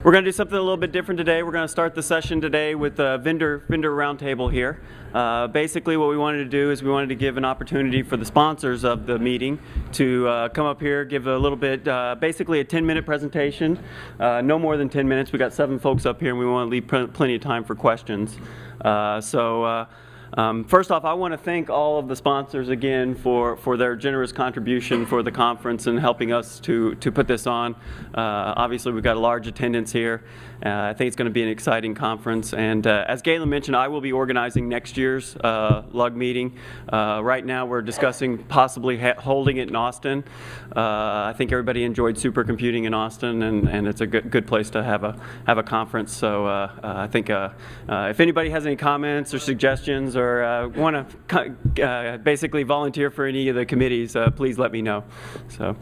We're going to do something a little bit different today. We're going to start the session today with a vendor roundtable here. Basically what we wanted to do is we wanted to give an opportunity for the sponsors of the meeting to come up here, give a little bit, basically a 10-minute presentation, no more than 10 minutes. We got 7 folks up here and we want to leave plenty of time for questions. First off, I want to thank all of the sponsors again for their generous contribution for the conference and helping us to put this on. Obviously, we've got a large attendance here. I think it's going to be an exciting conference. And as Galen mentioned, I will be organizing next year's LUG meeting. Right now, we're discussing possibly holding it in Austin. I think everybody enjoyed supercomputing in Austin, and it's a good place to have a conference. So I think if anybody has any comments or suggestions or want to basically volunteer for any of the committees, please let me know. So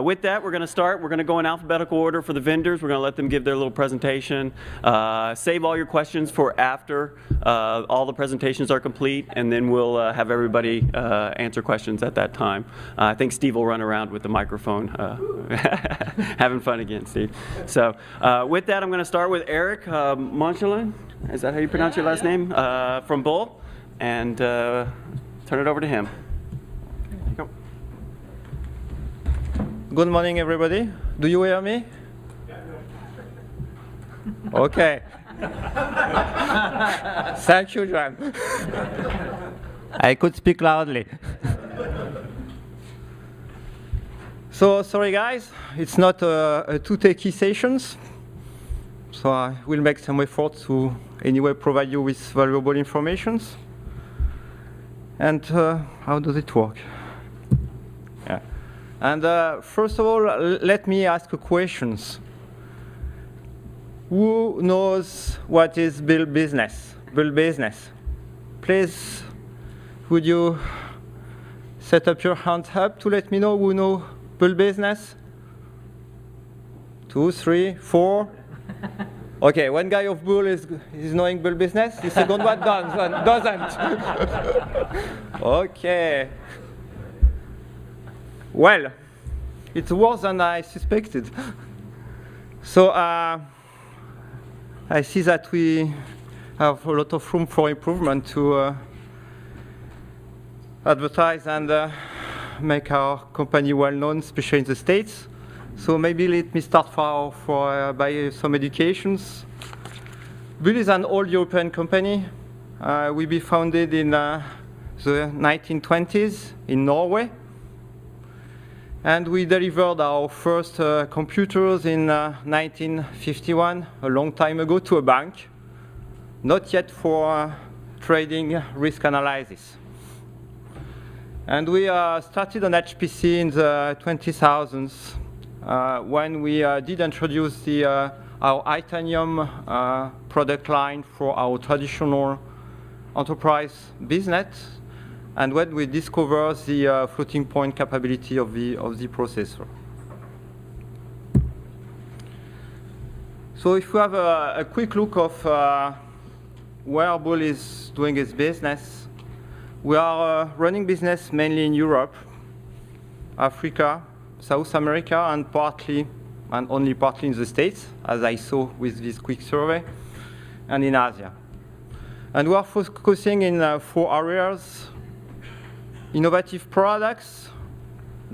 with that, we're going to start. We're going to go in alphabetical order for the vendors. We're going to let them give their little presentation. Save all your questions for after all the presentations are complete, and then we'll have everybody answer questions at that time. I think Steve will run around with the microphone. Having fun again, Steve. So with that, I'm going to start with Eric Monchalin. Is that how you pronounce your last name? From Bull. And turn it over to him. Go. Good morning, everybody. Do you hear me? Okay. Thank you, John. I could speak loudly. So, sorry guys, it's not a too techy sessions. So I will make some effort to anyway provide you with valuable information. And how does it work? Yeah. And first of all, let me ask a question. Who knows what is Bull business? Bull business. Please, would you set up your hands up to let me know who know Bull business? 2, 3, 4. Okay, one guy of Bull is knowing Bull business. The second one doesn't. Okay. Well, it's worse than I suspected. So I see that we have a lot of room for improvement to advertise and make our company well known, especially in the States. So maybe let me start by some educations. Bull is an old European company. We were founded in the 1920s in Norway. And we delivered our first computers in 1951, a long time ago, to a bank, not yet for trading risk analysis. And we started on HPC in the 2000s. When we did introduce our Itanium product line for our traditional enterprise business, and when we discovered the floating point capability of the processor. So if we have a quick look of where Bull is doing its business, we are running business mainly in Europe, Africa, South America, and partly, and only partly in the States, as I saw with this quick survey, and in Asia. And we are focusing in 4 areas: innovative products,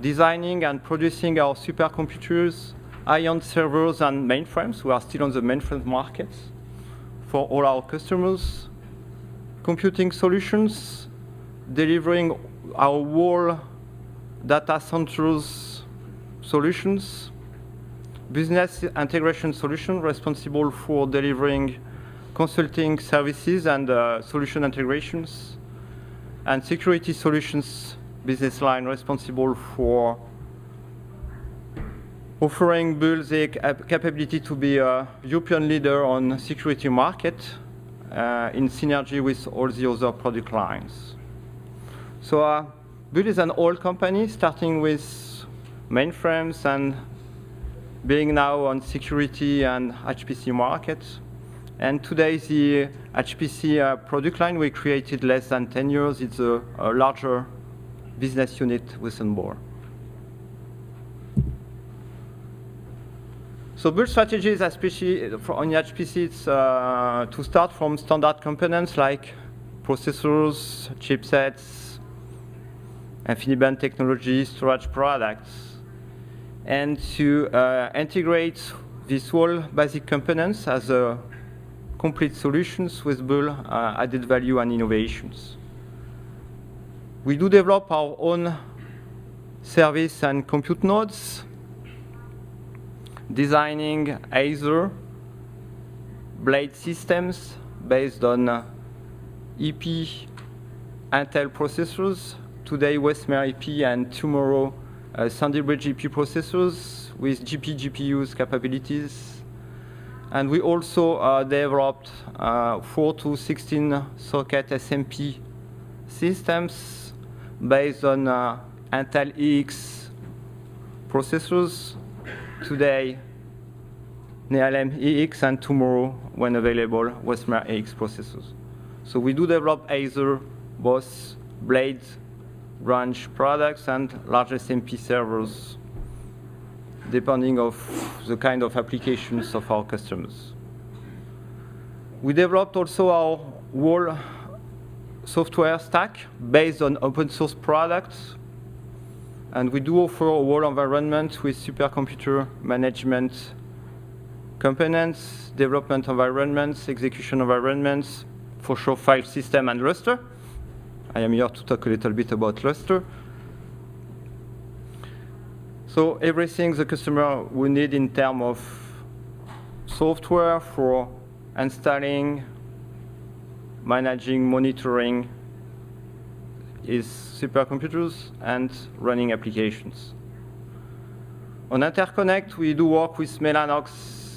designing and producing our supercomputers, high-end servers and mainframes. We are still on the mainframe market for all our customers, computing solutions, delivering our whole data centers solutions, business integration solution responsible for delivering consulting services and solution integrations, and security solutions business line responsible for offering Bull the capability to be a European leader on security market in synergy with all the other product lines. So Bull is an old company starting with mainframes and being now on security and HPC market. And today the HPC product line we created less than 10 years. It's a larger business unit within Bull. So build strategies, especially on HPC, it's to start from standard components like processors, chipsets, InfiniBand technology, storage products, and to integrate these all basic components as complete solutions with build added value and innovations. We do develop our own service and compute nodes, designing either blade systems based on EP Intel processors, today Westmere EP and tomorrow Sandy Bridge EP processors with GPUs capabilities. And we also developed 4 to 16 socket SMP systems based on Intel EX processors, today Nehalem EX, and tomorrow, when available, Westmere EX processors. So we do develop either both blade branch products and large SMP servers, depending on the kind of applications of our customers. We developed also our whole software stack based on open source products, and we do offer a whole environment with supercomputer management components, development environments, execution environments, for sure file system and Lustre. I am here to talk a little bit about Lustre. So everything the customer will need in terms of software for installing, managing, monitoring is supercomputers and running applications. On interconnect, we do work with Mellanox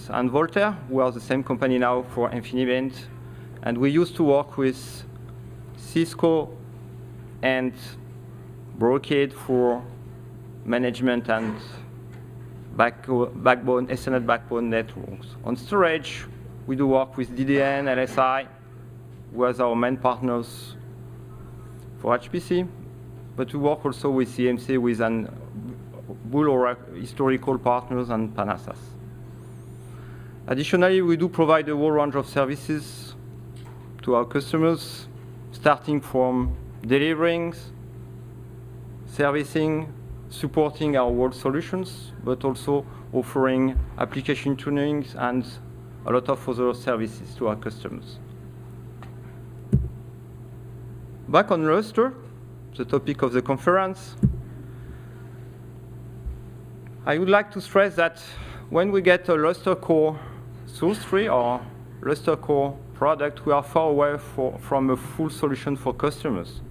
and Voltaire, who are the same company now for InfiniBand, and we used to work with Cisco and Brocade for management and backbone, Ethernet backbone networks. On storage, we do work with DDN, LSI, who are our main partners for HPC, but we work also with CMC, with an Bull or historical partners and Panasas. Additionally, we do provide a whole range of services to our customers, starting from delivering, servicing, supporting our world solutions, but also offering application tunings and a lot of other services to our customers. Back on Lustre, the topic of the conference, I would like to stress that when we get a Lustre Core Source Tree or Lustre Core product, we are far away from a full solution for customers.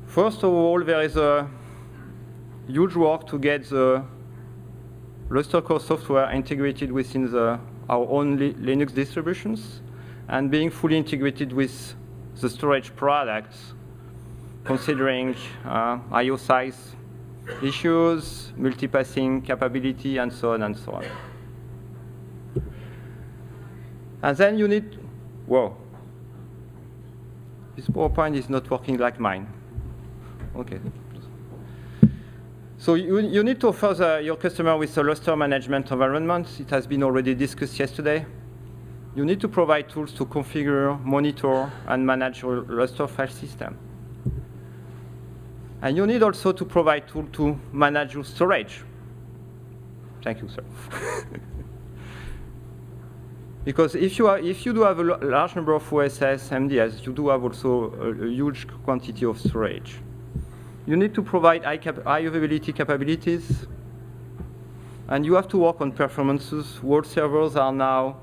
First of all, there is a huge work to get the Lustre Core software integrated within our own Linux distributions and being fully integrated with the storage products, considering I/O size issues, multipassing capability, and so on and so on. And then you need, whoa, this PowerPoint is not working like mine. Okay. So you need to offer your customer with a Lustre management environment. It has been already discussed yesterday. You need to provide tools to configure, monitor, and manage your Lustre file system. And you need also to provide tools to manage your storage. Thank you, sir. Because if you do have a large number of OSS, MDS, you do have also a huge quantity of storage. You need to provide high availability capabilities, and you have to work on performances. World servers are now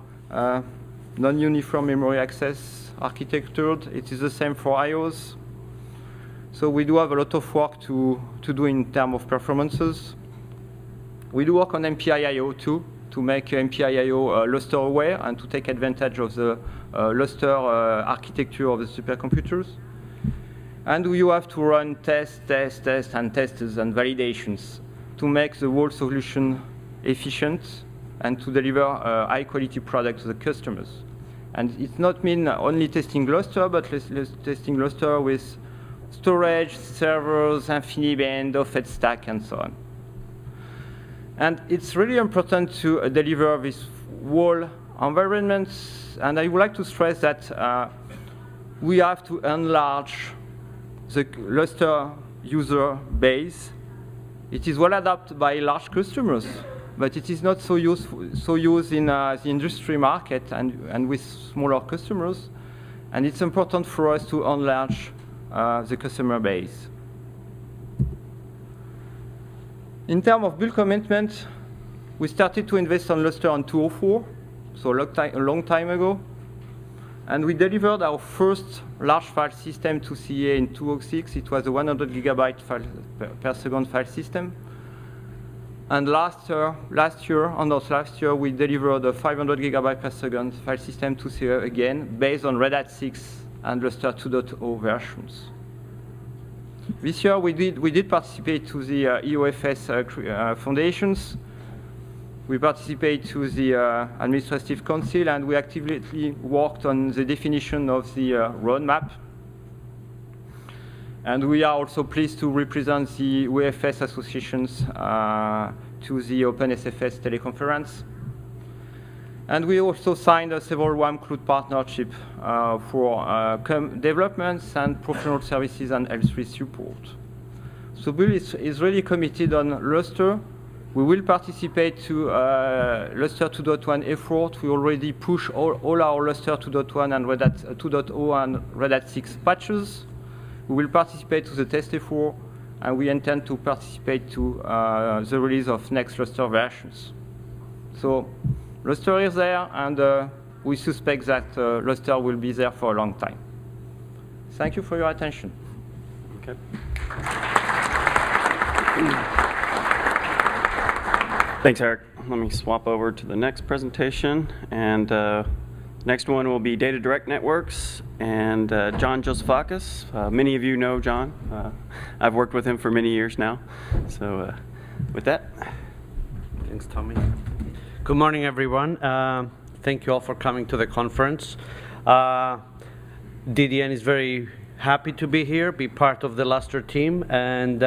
non-uniform memory access architectured. It is the same for IOs. So we do have a lot of work to do in terms of performances. We do work on MPI-IO too, to make MPI-IO Lustre aware and to take advantage of the Lustre architecture of the supercomputers. And you have to run tests, and testers and validations to make the whole solution efficient and to deliver a high-quality product to the customers. And it's not mean only testing Lustre, but testing Lustre with storage, servers, InfiniBand, offset stack, and so on. And it's really important to deliver this whole environment. And I would like to stress that we have to enlarge the Lustre user base. It is well adopted by large customers, but it is not so used in the industry market and with smaller customers. And it's important for us to enlarge the customer base. In terms of build commitment, we started to invest on Lustre in 2004, so a long time ago. And we delivered our first large file system to CA in 2006. It was a 100 gigabyte per second file system. And last year, we delivered a 500 gigabyte per second file system to CA again, based on Red Hat 6 and Lustre 2.0 versions. This year, we did participate to the EOFS foundations. We participate to the Administrative Council, and we actively worked on the definition of the roadmap. And we are also pleased to represent the UEFS associations to the OpenSFS teleconference. And we also signed several Whamcloud partnerships for developments and professional services and L3 support. So Bull is really committed on Lustre. We will participate to Lustre 2.1 effort. We already push all our Lustre 2.1 and Red Hat 2.0 and Red Hat 6 patches. We will participate to the test effort, and we intend to participate to the release of next Lustre versions. So Lustre is there, and we suspect that Lustre will be there for a long time. Thank you for your attention. Okay. Thanks, Eric. Let me swap over to the next presentation. And next one will be Data Direct Networks and John Josephakis. Many of you know John. I've worked with him for many years now. So with that. Thanks, Tommy. Good morning, everyone. Thank you all for coming to the conference. DDN is very happy to be here, be part of the Lustre team, and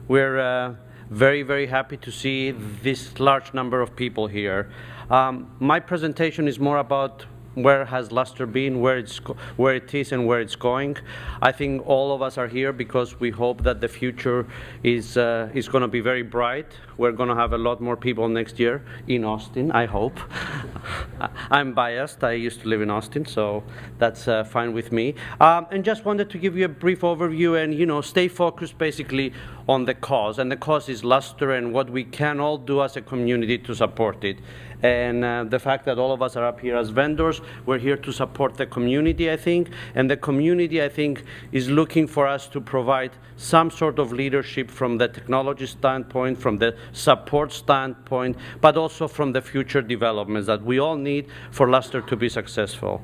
we're very, very happy to see this large number of people here. My presentation is more about where has Lustre been, where it is, and where it's going. I think all of us are here because we hope that the future is going to be very bright. We're going to have a lot more people next year in Austin, I hope. I'm biased. I used to live in Austin, so that's fine with me. And just wanted to give you a brief overview and, stay focused basically on the cause. And the cause is Lustre and what we can all do as a community to support it. And the fact that all of us are up here as vendors, we're here to support the community, I think. And the community, I think, is looking for us to provide some sort of leadership from the technology standpoint, from the support standpoint, but also from the future developments that we all need for Lustre to be successful.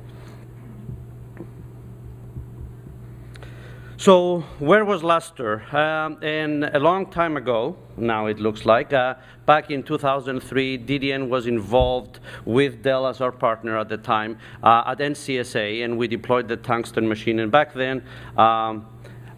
So where was Lustre? And a long time ago, now it looks like, back in 2003, DDN was involved with Dell as our partner at the time at NCSA, and we deployed the Tungsten machine. And back then,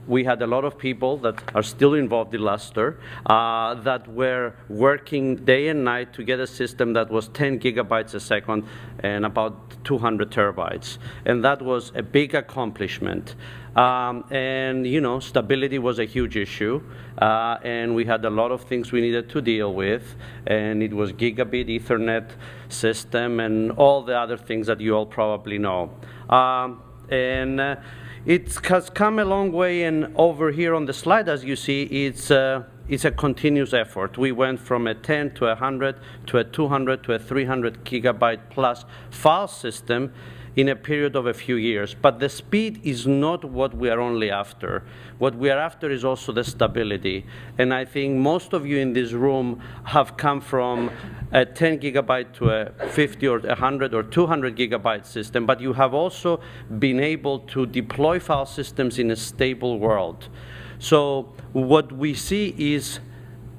we had a lot of people that are still involved in Lustre that were working day and night to get a system that was 10 gigabytes a second and about 200 terabytes. And that was a big accomplishment. And stability was a huge issue, and we had a lot of things we needed to deal with, and it was gigabit Ethernet system and all the other things that you all probably know. It has come a long way, and over here on the slide, as you see, it's a continuous effort. We went from a 10 to 100 to a 200 to a 300 gigabyte plus file system in a period of a few years. But the speed is not what we are only after. What we are after is also the stability. And I think most of you in this room have come from a 10 gigabyte to a 50 or 100 or 200 gigabyte system, but you have also been able to deploy file systems in a stable world. So what we see is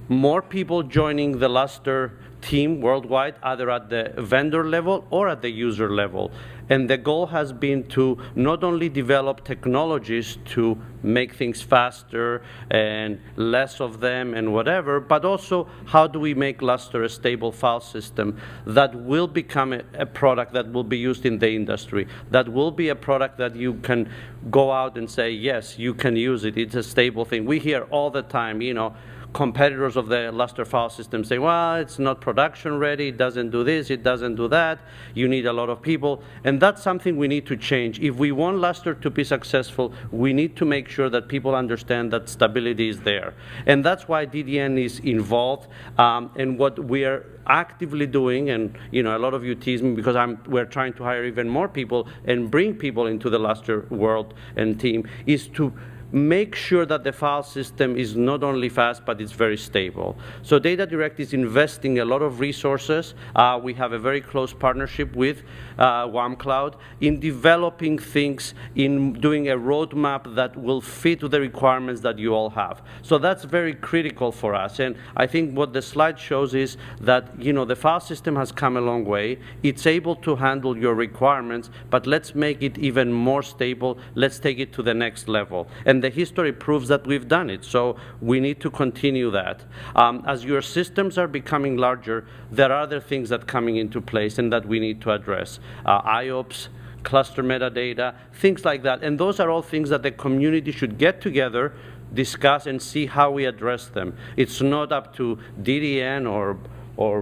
more people joining the Lustre team worldwide, either at the vendor level or at the user level. And the goal has been to not only develop technologies to make things faster and less of them and whatever, but also how do we make Lustre a stable file system that will become a product that will be used in the industry, that will be a product that you can go out and say, yes, you can use it, it's a stable thing. We hear all the time, you know, competitors of the Lustre file system say, well, it's not production ready, it doesn't do this, it doesn't do that, you need a lot of people. And that's something we need to change. If we want Lustre to be successful, we need to make sure that people understand that stability is there. And that's why DDN is involved. And what we are actively doing, and you know, a lot of you tease me because we're trying to hire even more people and bring people into the Lustre world and team, is to make sure that the file system is not only fast, but it's very stable. So DataDirect is investing a lot of resources. We have a very close partnership with Whamcloud in developing things, in doing a roadmap that will fit to the requirements that you all have. So that's very critical for us. And I think what the slide shows is that, you know, the file system has come a long way. It's able to handle your requirements, but let's make it even more stable. Let's take it to the next level. And the history proves that we've done it, so we need to continue that. As your systems are becoming larger, there are other things that are coming into place and that we need to address. IOPS, cluster metadata, things like that. And those are all things that the community should get together, discuss, and see how we address them. It's not up to DDN or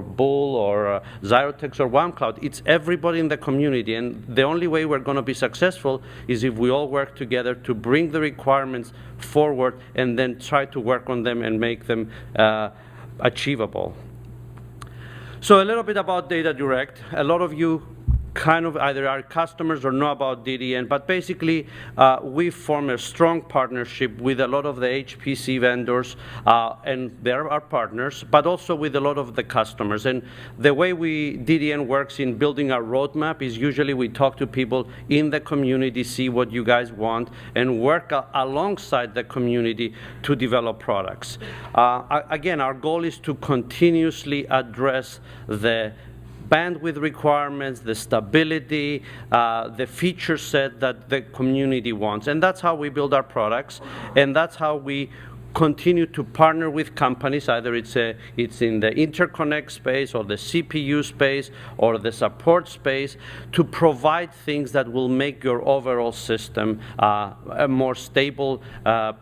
Bull or Xyratex or Whamcloud. It's everybody in the community, and the only way we're going to be successful is if we all work together to bring the requirements forward and then try to work on them and make them achievable. So a little bit about DataDirect. A lot of you kind of either are customers or know about DDN, but basically we form a strong partnership with a lot of the HPC vendors, and they're our partners, but also with a lot of the customers. And the way DDN works in building our roadmap is usually we talk to people in the community, see what you guys want, and work alongside the community to develop products. Again, our goal is to continuously address the bandwidth requirements, the stability, the feature set that the community wants. And that's how we build our products, and that's how we continue to partner with companies, either it's in the interconnect space or the CPU space or the support space, to provide things that will make your overall system a more stable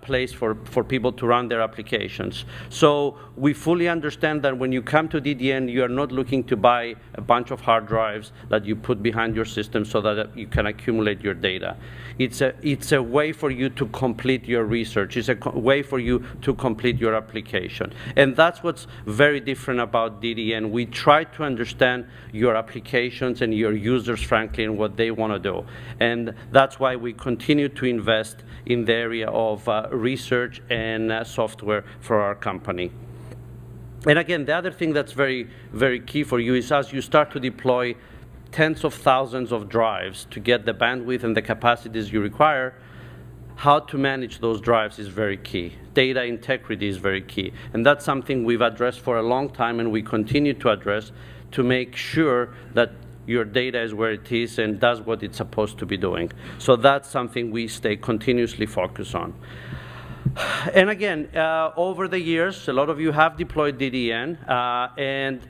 place for people to run their applications. So we fully understand that when you come to DDN, you are not looking to buy a bunch of hard drives that you put behind your system so that you can accumulate your data. It's a way for you to complete your research. It's a way for you to complete your application. And that's what's very different about DDN. We try to understand your applications and your users, frankly, and what they want to do. And that's why we continue to invest in the area of research and software for our company. And again, the other thing that's very, very key for you is as you start to deploy tens of thousands of drives to get the bandwidth and the capacities you require, how to manage those drives is very key. Data integrity is very key. And that's something we've addressed for a long time and we continue to address to make sure that your data is where it is and does what it's supposed to be doing. So that's something we stay continuously focused on. And again, over the years, a lot of you have deployed DDN, and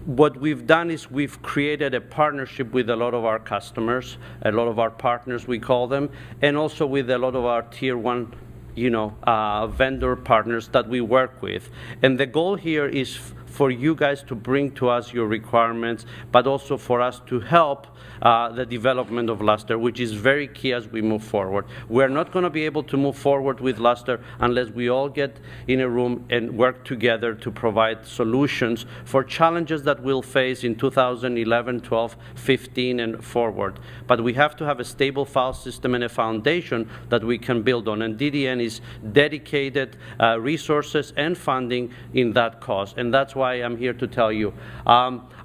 what we've done is we've created a partnership with a lot of our customers, a lot of our partners, we call them, and also with a lot of our tier one, vendor partners that we work with. And the goal here is for you guys to bring to us your requirements, but also for us to help the development of Lustre, which is very key as we move forward. We're not going to be able to move forward with Lustre unless we all get in a room and work together to provide solutions for challenges that we'll face in 2011, 12, 15, and forward. But we have to have a stable file system and a foundation that we can build on. And DDN is dedicated resources and funding in that cause. And that's why why I'm here to tell you.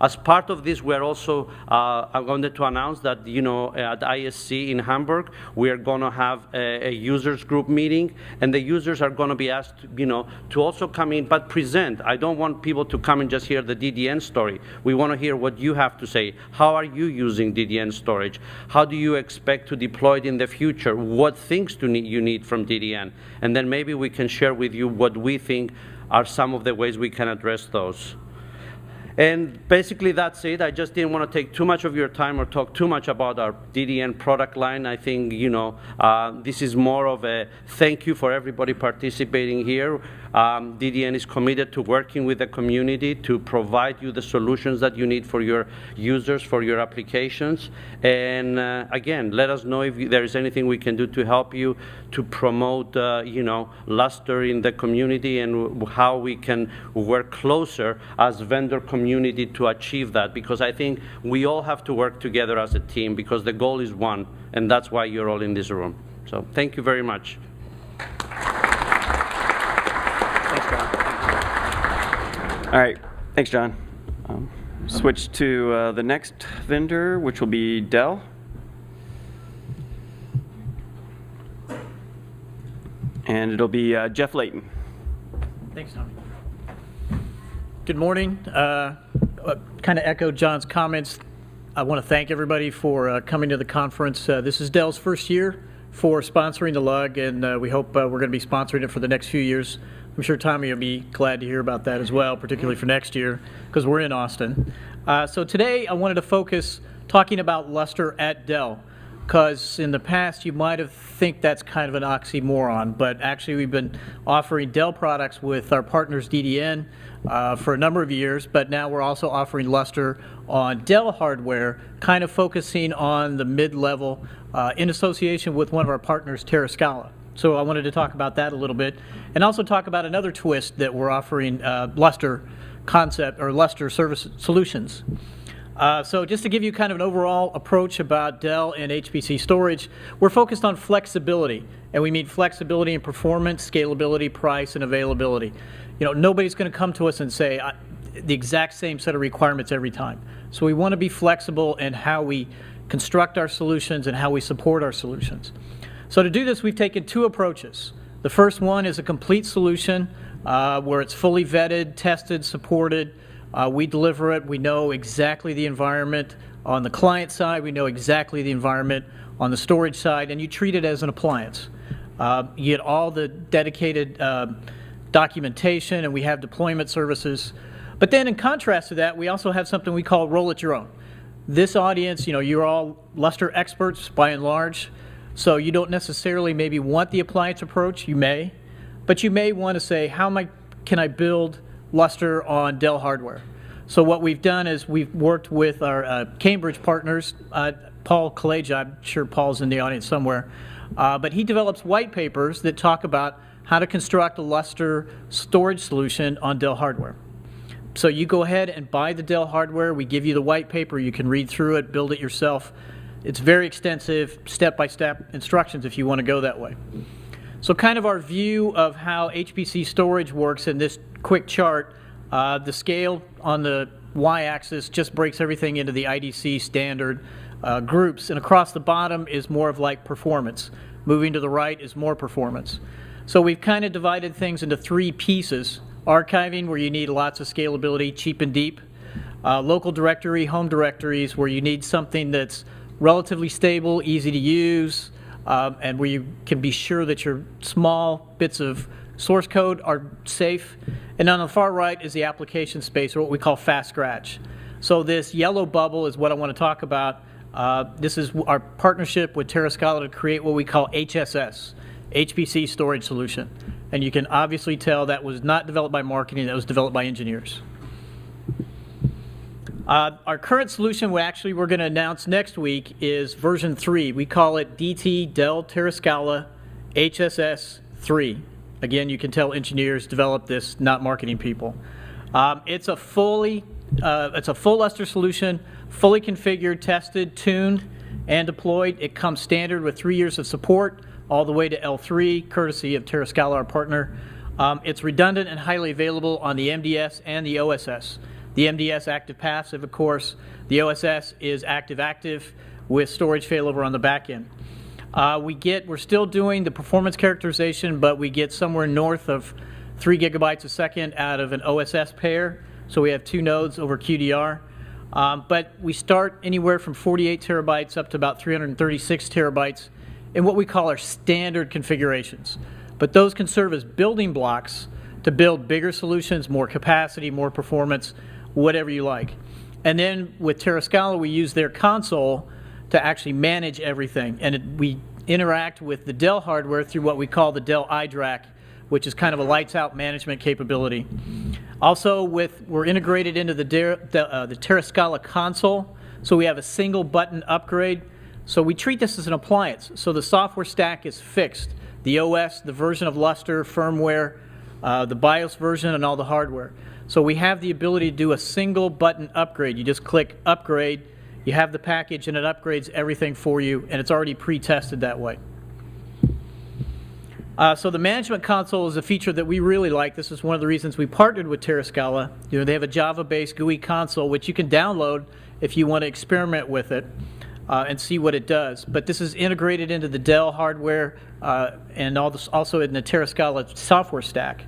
As part of this, we're also, I wanted to announce that, you know, at ISC in Hamburg, we are going to have a users group meeting, and the users are going to be asked, you know, to also come in, but present. I don't want people to come and just hear the DDN story. We want to hear what you have to say. How are you using DDN storage? How do you expect to deploy it in the future? What things do you need from DDN? And then maybe we can share with you what we think are some of the ways we can address those. And basically that's it. I just didn't want to take too much of your time or talk too much about our DDN product line. I think, you know, this is more of a thank you for everybody participating here. DDN is committed to working with the community to provide you the solutions that you need for your users, for your applications. And again, let us know if there is anything we can do to help you to promote, you know, Lustre in the community, and how we can work closer as vendor community to achieve that, because I think we all have to work together as a team, because the goal is one, and that's why you're all in this room. So thank you very much. Thanks, John. All right, thanks, John. Switch to the next vendor, which will be Dell. And it'll be Jeff Layton. Thanks, Tommy. Good morning. Kind of echo John's comments. I want to thank everybody for coming to the conference. This is Dell's first year for sponsoring the LUG, and we hope we're going to be sponsoring it for the next few years. I'm sure Tommy will be glad to hear about that as well, particularly for next year, because we're in Austin. So today I wanted to focus talking about Lustre at Dell, because in the past you might have think that's kind of an oxymoron, but actually we've been offering Dell products with our partners DDN for a number of years, but now we're also offering Lustre on Dell hardware, kind of focusing on the mid-level in association with one of our partners, Terascala. So I wanted to talk about that a little bit, and also talk about another twist that we're offering, Lustre concept, or Lustre service solutions. So just to give you kind of an overall approach about Dell and HPC storage, we're focused on flexibility, and we mean flexibility in performance, scalability, price, and availability. You know, nobody's going to come to us and say the exact same set of requirements every time. So we want to be flexible in how we construct our solutions and how we support our solutions. So to do this, we've taken two approaches. The first one is a complete solution where it's fully vetted, tested, supported. We deliver it. We know exactly the environment on the client side. We know exactly the environment on the storage side, and you treat it as an appliance. You get all the dedicated documentation, and we have deployment services. But then in contrast to that, we also have something we call roll it your own. This audience, you know, you're all Lustre experts by and large, so you don't necessarily maybe want the appliance approach. You may, but you may want to say, how can I build Lustre on Dell hardware? So what we've done is we've worked with our Cambridge partners, Paul Kaleja, I'm sure Paul's in the audience somewhere, but he develops white papers that talk about how to construct a Lustre storage solution on Dell hardware. So you go ahead and buy the Dell hardware, we give you the white paper, you can read through it, build it yourself. It's very extensive, step-by-step instructions if you want to go that way. So kind of our view of how HPC storage works in this quick chart, the scale on the y-axis just breaks everything into the IDC standard groups, and across the bottom is more of like performance. Moving to the right is more performance. So we've kind of divided things into three pieces. Archiving, where you need lots of scalability, cheap and deep. Local directory, home directories, where you need something that's relatively stable, easy to use, and where you can be sure that your small bits of source code are safe. And on the far right is the application space, or what we call fast scratch. So this yellow bubble is what I want to talk about. This is our partnership with Terascala to create what we call HSS, HPC Storage Solution. And you can obviously tell that was not developed by marketing, that was developed by engineers. Our current solution, we're going to announce next week, is version 3. We call it DT Dell Terascala HSS 3. Again, you can tell engineers developed this, not marketing people. It's a full Lustre solution, fully configured, tested, tuned, and deployed. It comes standard with 3 years of support, all the way to L3, courtesy of Terascala, our partner. It's redundant and highly available on the MDS and the OSS. The MDS active-passive, of course. The OSS is active-active with storage failover on the back end. We're still doing the performance characterization, but we get somewhere north of 3 gigabytes a second out of an OSS pair. So we have 2 nodes over QDR. But we start anywhere from 48 terabytes up to about 336 terabytes in what we call our standard configurations. But those can serve as building blocks to build bigger solutions, more capacity, more performance, whatever you like. And then with Terascala, we use their console to actually manage everything. And we interact with the Dell hardware through what we call the Dell iDRAC, which is kind of a lights-out management capability. Also, we're integrated into the Terascala console, so we have a single button upgrade. So we treat this as an appliance. So the software stack is fixed. The OS, the version of Lustre, firmware, the BIOS version, and all the hardware. So we have the ability to do a single button upgrade. You just click upgrade, you have the package, and it upgrades everything for you, and it's already pre-tested that way. So the management console is a feature that we really like. This is one of the reasons we partnered with Terascala. You know, they have a Java-based GUI console, which you can download if you want to experiment with it and see what it does. But this is integrated into the Dell hardware and also in the Terascala software stack.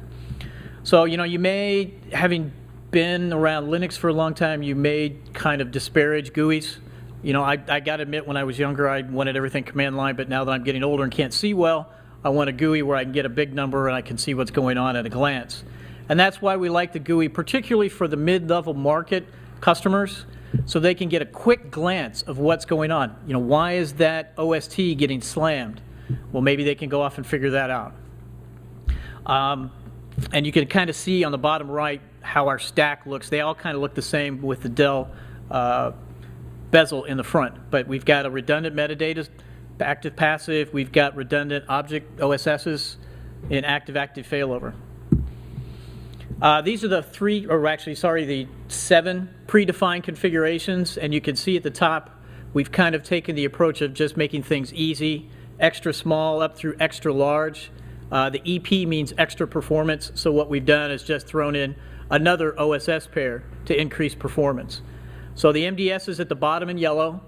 So, you know, you may, having been around Linux for a long time, you may kind of disparage GUIs. You know, I got to admit, when I was younger, I wanted everything command line, but now that I'm getting older and can't see well, I want a GUI where I can get a big number and I can see what's going on at a glance. And that's why we like the GUI, particularly for the mid-level market customers, so they can get a quick glance of what's going on. You know, why is that OST getting slammed? Well, maybe they can go off and figure that out. And you can kind of see on the bottom right how our stack looks. They all kind of look the same with the Dell bezel in the front, but we've got a redundant metadata active-passive, we've got redundant object OSSs in active-active failover. These are the the 7 predefined configurations, and you can see at the top, we've kind of taken the approach of just making things easy, extra small up through extra large. The EP means extra performance, so what we've done is just thrown in another OSS pair to increase performance. So the MDS is at the bottom in yellow,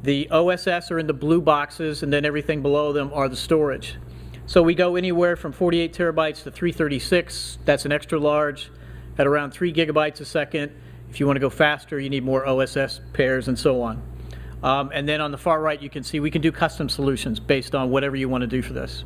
the OSS are in the blue boxes, and then everything below them are the storage. So we go anywhere from 48 terabytes to 336, that's an extra large, at around 3 gigabytes a second. If you want to go faster, you need more OSS pairs and so on. And then on the far right, you can see we can do custom solutions based on whatever you want to do for this.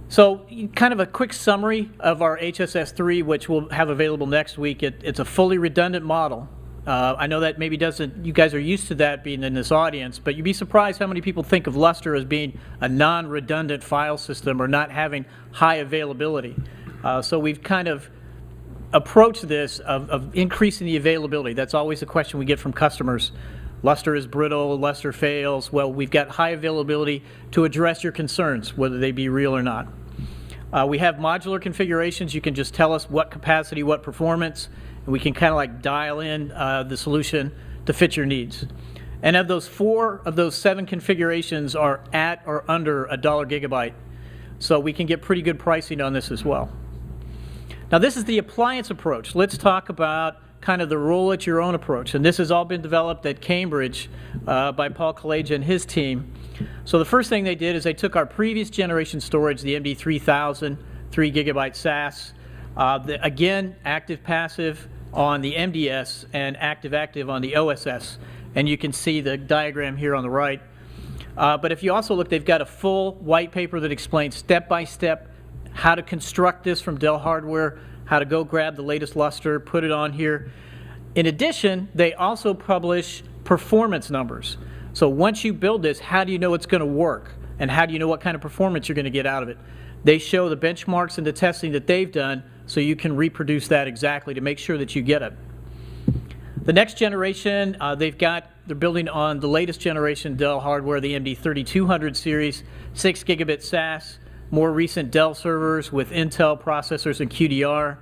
So kind of a quick summary of our HSS3, which we'll have available next week. It's a fully redundant model. I know that maybe you guys are used to that being in this audience, but you'd be surprised how many people think of Lustre as being a non-redundant file system or not having high availability. So we've kind of approached this of increasing the availability. That's always a question we get from customers. Lustre is brittle, Lustre fails. Well, we've got high availability to address your concerns, whether they be real or not. We have modular configurations. You can just tell us what capacity, what performance, and we can kind of like dial in the solution to fit your needs. And of those 4 of those 7 configurations are at or under $1 gigabyte. So we can get pretty good pricing on this as well. Now this is the appliance approach. Let's talk about kind of the roll at your own approach. And this has all been developed at Cambridge by Paul Kalaja and his team. So the first thing they did is they took our previous generation storage, the MD3000, 3 gigabyte SAS, again, active-passive on the MDS and active-active on the OSS. And you can see the diagram here on the right. But if you also look, they've got a full white paper that explains step-by-step how to construct this from Dell hardware, how to go grab the latest Lustre, put it on here. In addition, they also publish performance numbers. So once you build this, how do you know it's going to work? And how do you know what kind of performance you're going to get out of it? They show the benchmarks and the testing that they've done, so you can reproduce that exactly to make sure that you get it. The next generation, they're building on the latest generation Dell hardware, the MD3200 series, 6 gigabit SAS, more recent Dell servers with Intel processors and QDR.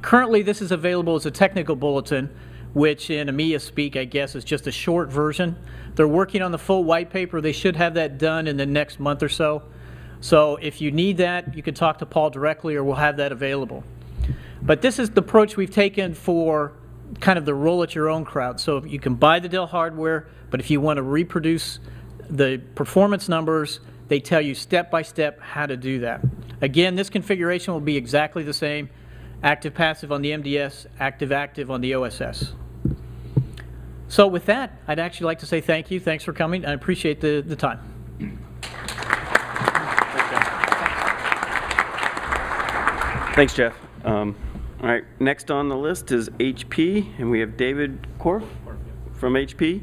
Currently, this is available as a technical bulletin, which in EMEA speak, I guess, is just a short version. They're working on the full white paper. They should have that done in the next month or so. So if you need that, you can talk to Paul directly, or we'll have that available. But this is the approach we've taken for kind of the roll-at-your-own crowd. So you can buy the Dell hardware, but if you want to reproduce the performance numbers, they tell you step-by-step how to do that. Again, this configuration will be exactly the same. Active-passive on the MDS, active-active on the OSS. So with that, I'd actually like to say thank you. Thanks for coming. I appreciate the time. Thanks, Jeff. All right, next on the list is HP, and we have David Korf from HP.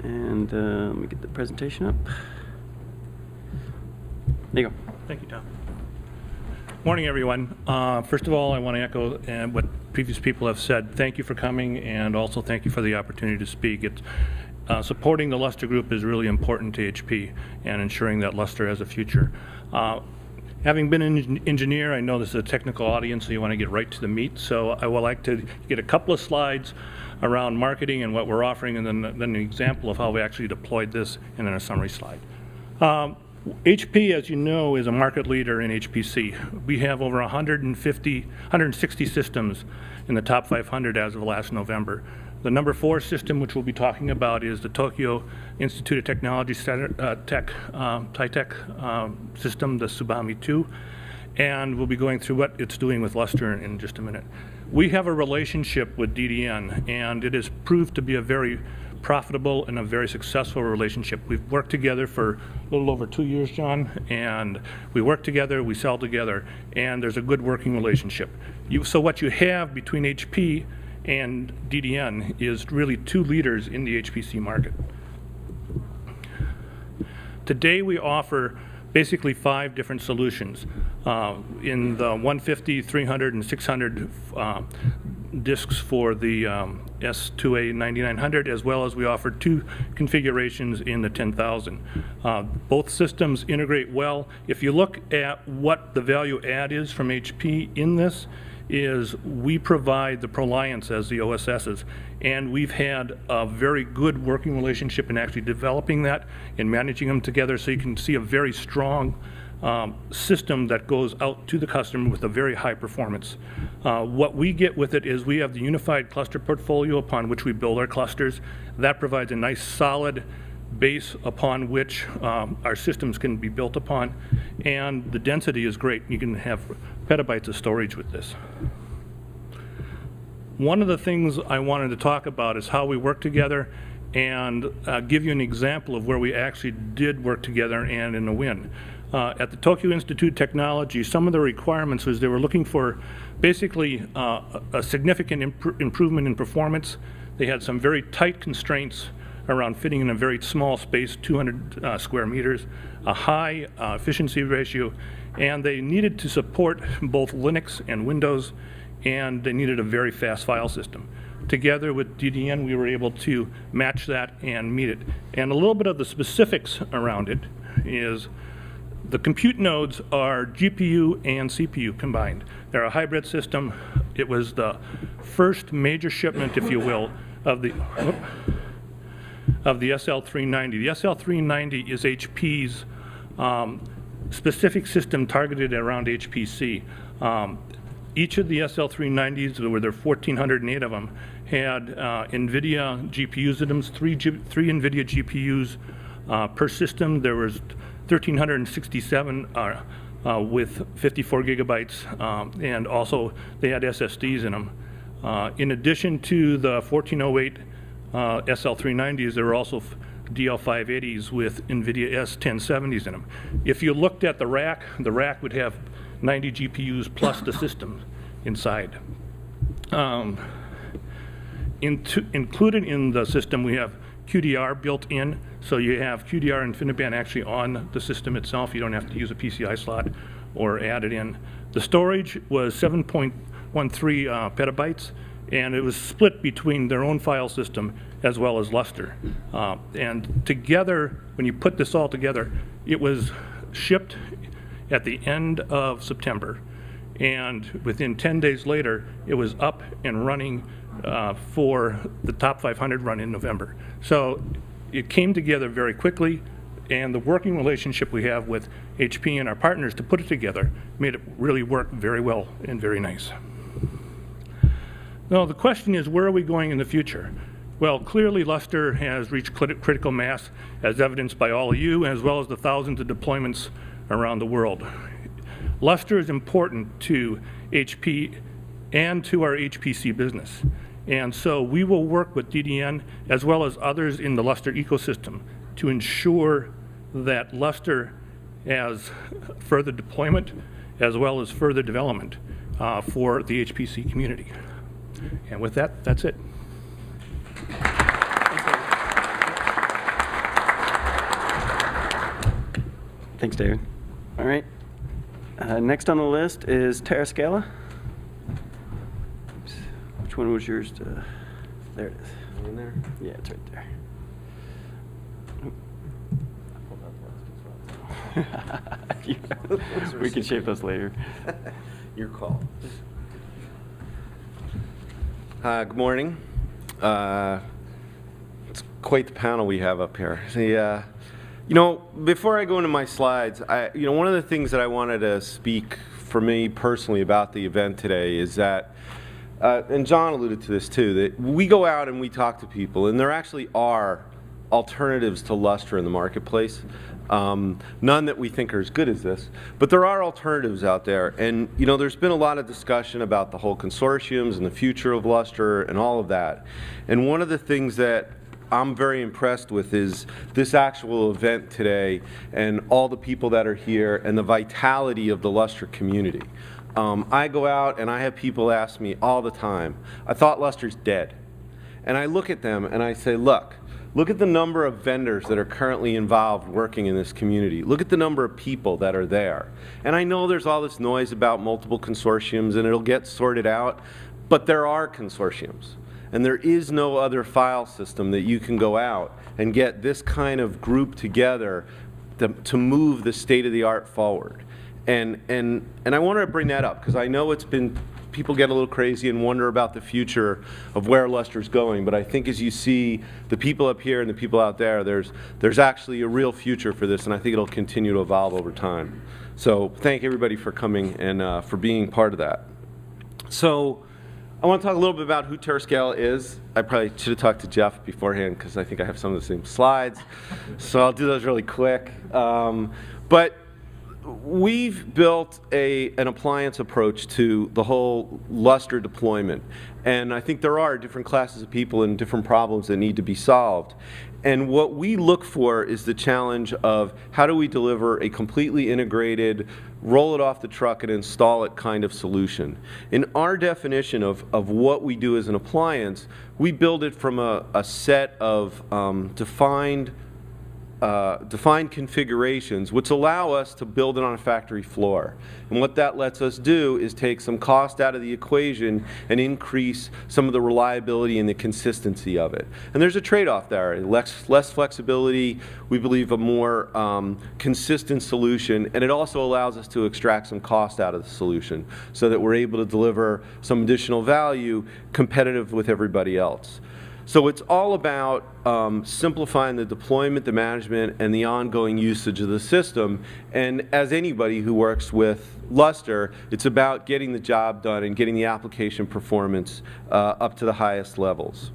And let me get the presentation up. There you go. Thank you, Tom. Morning, everyone. First of all, I want to echo what previous people have said. Thank you for coming, and also thank you for the opportunity to speak. Supporting the Lustre Group is really important to HP and ensuring that Lustre has a future. Having been an engineer, I know this is a technical audience, so you want to get right to the meat. So I would like to get a couple of slides around marketing and what we're offering, and then an example of how we actually deployed this, and then a summary slide. HP, as you know, is a market leader in HPC. We have over 160 systems in the top 500 as of last November. The number 4 system, which we'll be talking about, is the Tokyo Institute of Technology TiTech system, the Tsubame 2, and we'll be going through what it's doing with Lustre in just a minute. We have a relationship with DDN, and it has proved to be a very profitable and a very successful relationship. We've worked together for a little over 2 years, John, and we work together, we sell together, and there's a good working relationship. So what you have between HP and DDN is really 2 leaders in the HPC market. Today we offer basically 5 different solutions. In the 150, 300, and 600 disks for the S2A 9900, as well as we offer 2 configurations in the 10,000. Both systems integrate well. If you look at what the value add is from HP in this, is we provide the ProLiants as the OSSs, and we've had a very good working relationship in actually developing that and managing them together, so you can see a very strong system that goes out to the customer with a very high performance. What we get with it is we have the unified cluster portfolio upon which we build our clusters. That provides a nice solid base upon which our systems can be built upon, and the density is great. You can have petabytes of storage with this. One of the things I wanted to talk about is how we work together, and give you an example of where we actually did work together and in a win. At the Tokyo Institute of Technology, some of the requirements was they were looking for basically a significant improvement in performance. They had some very tight constraints around fitting in a very small space, 200 square meters, a high efficiency ratio, and they needed to support both Linux and Windows, and they needed a very fast file system. Together with DDN, we were able to match that and meet it. And a little bit of the specifics around it is the compute nodes are GPU and CPU combined. They're a hybrid system. It was the first major shipment, if you will, of the SL390. The SL390 is HP's specific system targeted around HPC. Each of the SL390s, there were 1,408 of them, had NVIDIA GPUs in them, three NVIDIA GPUs per system. There was 1,367 with 54 gigabytes, and also they had SSDs in them. In addition to the 1,408 SL390s, there were also DL580s with NVIDIA S1070s in them. If you looked at the rack would have 90 GPUs plus the system inside. Included in the system, we have QDR built in, so you have QDR InfiniBand actually on the system itself. You don't have to use a PCI slot or add it in. The storage was 7.13 petabytes, and it was split between their own file system as well as Lustre. And together, when you put this all together, it was shipped at the end of September, and within 10 days later, it was up and running for the top 500 run in November. So it came together very quickly. And the working relationship we have with HP and our partners to put it together made it really work very well and very nice. Now, the question is, where are we going in the future? Well, clearly Lustre has reached critical mass, as evidenced by all of you, as well as the thousands of deployments around the world. Lustre is important to HP and to our HPC business. And so we will work with DDN as well as others in the Lustre ecosystem to ensure that Lustre has further deployment as well as further development for the HPC community. And with that, that's it. Thanks, David. All right. Next on the list is Terascala. Which one was yours? There it is. In there? Yeah, it's right there. We can shape those later. Your call. Good morning. It's quite the panel we have up here. You know, before I go into my slides, one of the things that I wanted to speak for me personally about the event today is that, and John alluded to this too, that we go out and we talk to people, and there actually are alternatives to Lustre in the marketplace. None that we think are as good as this, but there are alternatives out there. And you know, there's been a lot of discussion about the whole consortiums and the future of Lustre and all of that. And one of the things that I'm very impressed with is this actual event today and all the people that are here and the vitality of the Lustre community. I go out and I have people ask me all the time, I thought Lustre's dead. And I look at them and I say, look at the number of vendors that are currently involved working in this community. Look at the number of people that are there. And I know there's all this noise about multiple consortiums and it'll get sorted out, but there are consortiums. And there is no other file system that you can go out and get this kind of group together to move the state-of-the-art forward. And I want to bring that up because I know it's been, people get a little crazy and wonder about the future of where Lustre's going, but I think as you see the people up here and the people out there, there's actually a real future for this, and I think it'll continue to evolve over time. So thank everybody for coming and for being part of that. So I want to talk a little bit about who Terascala is. I probably should have talked to Jeff beforehand because I think I have some of the same slides. So I'll do those really quick. But we've built an appliance approach to the whole Lustre deployment. And I think there are different classes of people and different problems that need to be solved. And what we look for is the challenge of how do we deliver a completely integrated, roll it off the truck and install it kind of solution. In our definition of what we do as an appliance, we build it from a set of defined configurations which allow us to build it on a factory floor. And what that lets us do is take some cost out of the equation and increase some of the reliability and the consistency of it. And there's a trade-off there. Less flexibility, we believe a more consistent solution, and it also allows us to extract some cost out of the solution so that we're able to deliver some additional value competitive with everybody else. So it's all about simplifying the deployment, the management, and the ongoing usage of the system. And as anybody who works with Lustre, it's about getting the job done and getting the application performance up to the highest levels.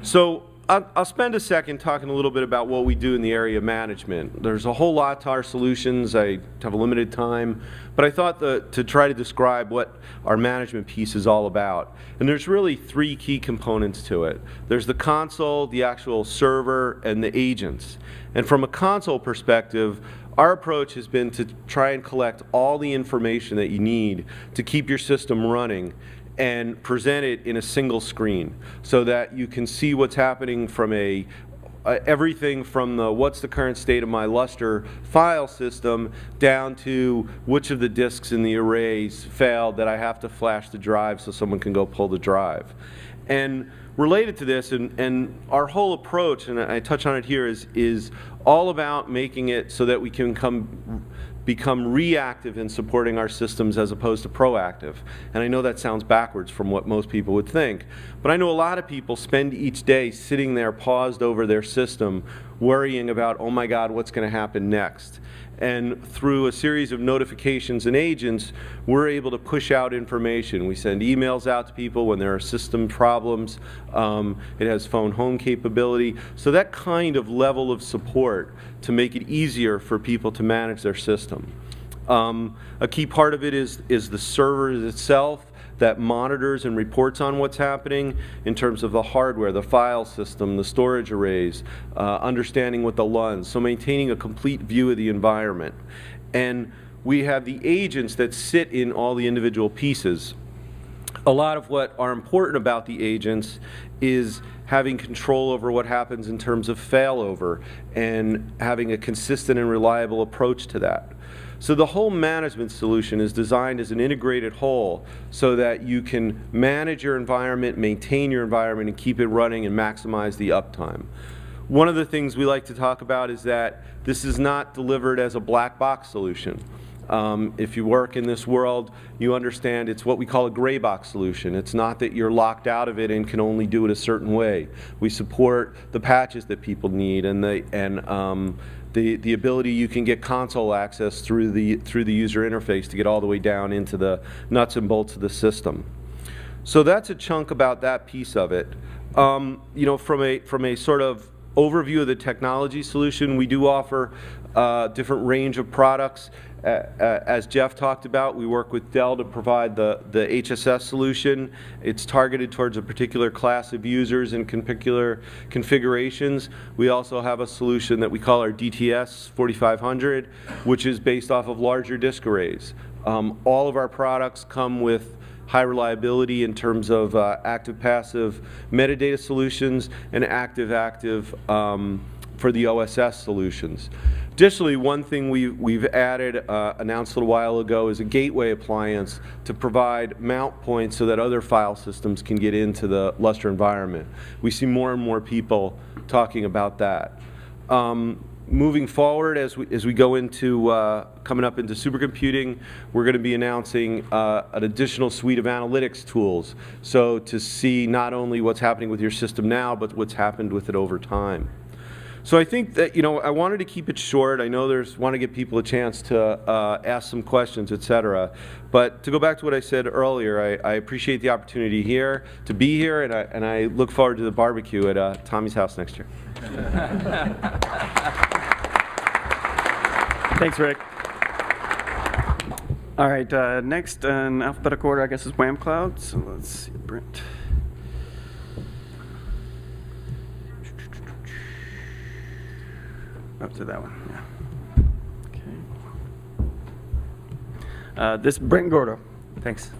So I'll spend a second talking a little bit about what we do in the area of management. There's a whole lot to our solutions. I have a limited time, but I thought to try to describe what our management piece is all about. And there's really three key components to it. There's the console, the actual server, and the agents. And from a console perspective, our approach has been to try and collect all the information that you need to keep your system running and present it in a single screen so that you can see what's happening from everything from what's the current state of my Lustre file system down to which of the disks in the arrays failed that I have to flash the drive so someone can go pull the drive. And related to this, and our whole approach, and I touch on it here, is all about making it so that we can become reactive in supporting our systems as opposed to proactive. And I know that sounds backwards from what most people would think, but I know a lot of people spend each day sitting there paused over their system, worrying about, oh my God, what's going to happen next? And through a series of notifications and agents, we're able to push out information. We send emails out to people when there are system problems. It has phone home capability. So that kind of level of support to make it easier for people to manage their system. A key part of it is the server itself that monitors and reports on what's happening in terms of the hardware, the file system, the storage arrays, understanding what the LUNs, so maintaining a complete view of the environment. And we have the agents that sit in all the individual pieces. A lot of what are important about the agents is having control over what happens in terms of failover and having a consistent and reliable approach to that. So the whole management solution is designed as an integrated whole so that you can manage your environment, maintain your environment, and keep it running and maximize the uptime. One of the things we like to talk about is that this is not delivered as a black box solution. If you work in this world, you understand it's what we call a gray box solution. It's not that you're locked out of it and can only do it a certain way. We support the patches that people need and the ability you can get console access through the user interface to get all the way down into the nuts and bolts of the system. So that's a chunk about that piece of it. You know, from a sort of overview of the technology solution, we do offer a different range of products. As Jeff talked about, we work with Dell to provide the HSS solution. It's targeted towards a particular class of users and particular configurations. We also have a solution that we call our DTS 4500, which is based off of larger disk arrays. All of our products come with high reliability in terms of active-passive metadata solutions and active-active for the OSS solutions. Additionally, one thing we've added, announced a little while ago, is a gateway appliance to provide mount points so that other file systems can get into the Lustre environment. We see more and more people talking about that. Moving forward, as we go into coming up into supercomputing, we're going to be announcing an additional suite of analytics tools. So to see not only what's happening with your system now, but what's happened with it over time. So I think that, you know, I wanted to keep it short. I know want to give people a chance to ask some questions, etc. But to go back to what I said earlier, I appreciate the opportunity here to be here, and I look forward to the barbecue at Tommy's house next year. Thanks, Rick. All right, next in alphabetical order, I guess, is Whamcloud. So let's see, Brent. Up to that one, yeah. Okay. This Brent Gorda. Thanks.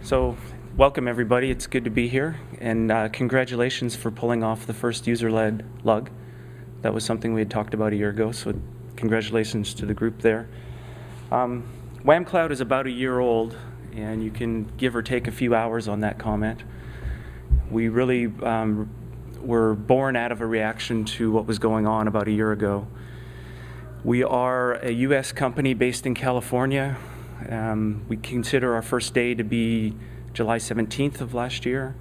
So, welcome everybody. It's good to be here, and congratulations for pulling off the first user-led LUG. That was something we had talked about a year ago, so congratulations to the group there. Whamcloud is about a year old, and you can give or take a few hours on that comment. We really were born out of a reaction to what was going on about a year ago. We are a US company based in California. We consider our first day to be July 17th of last year.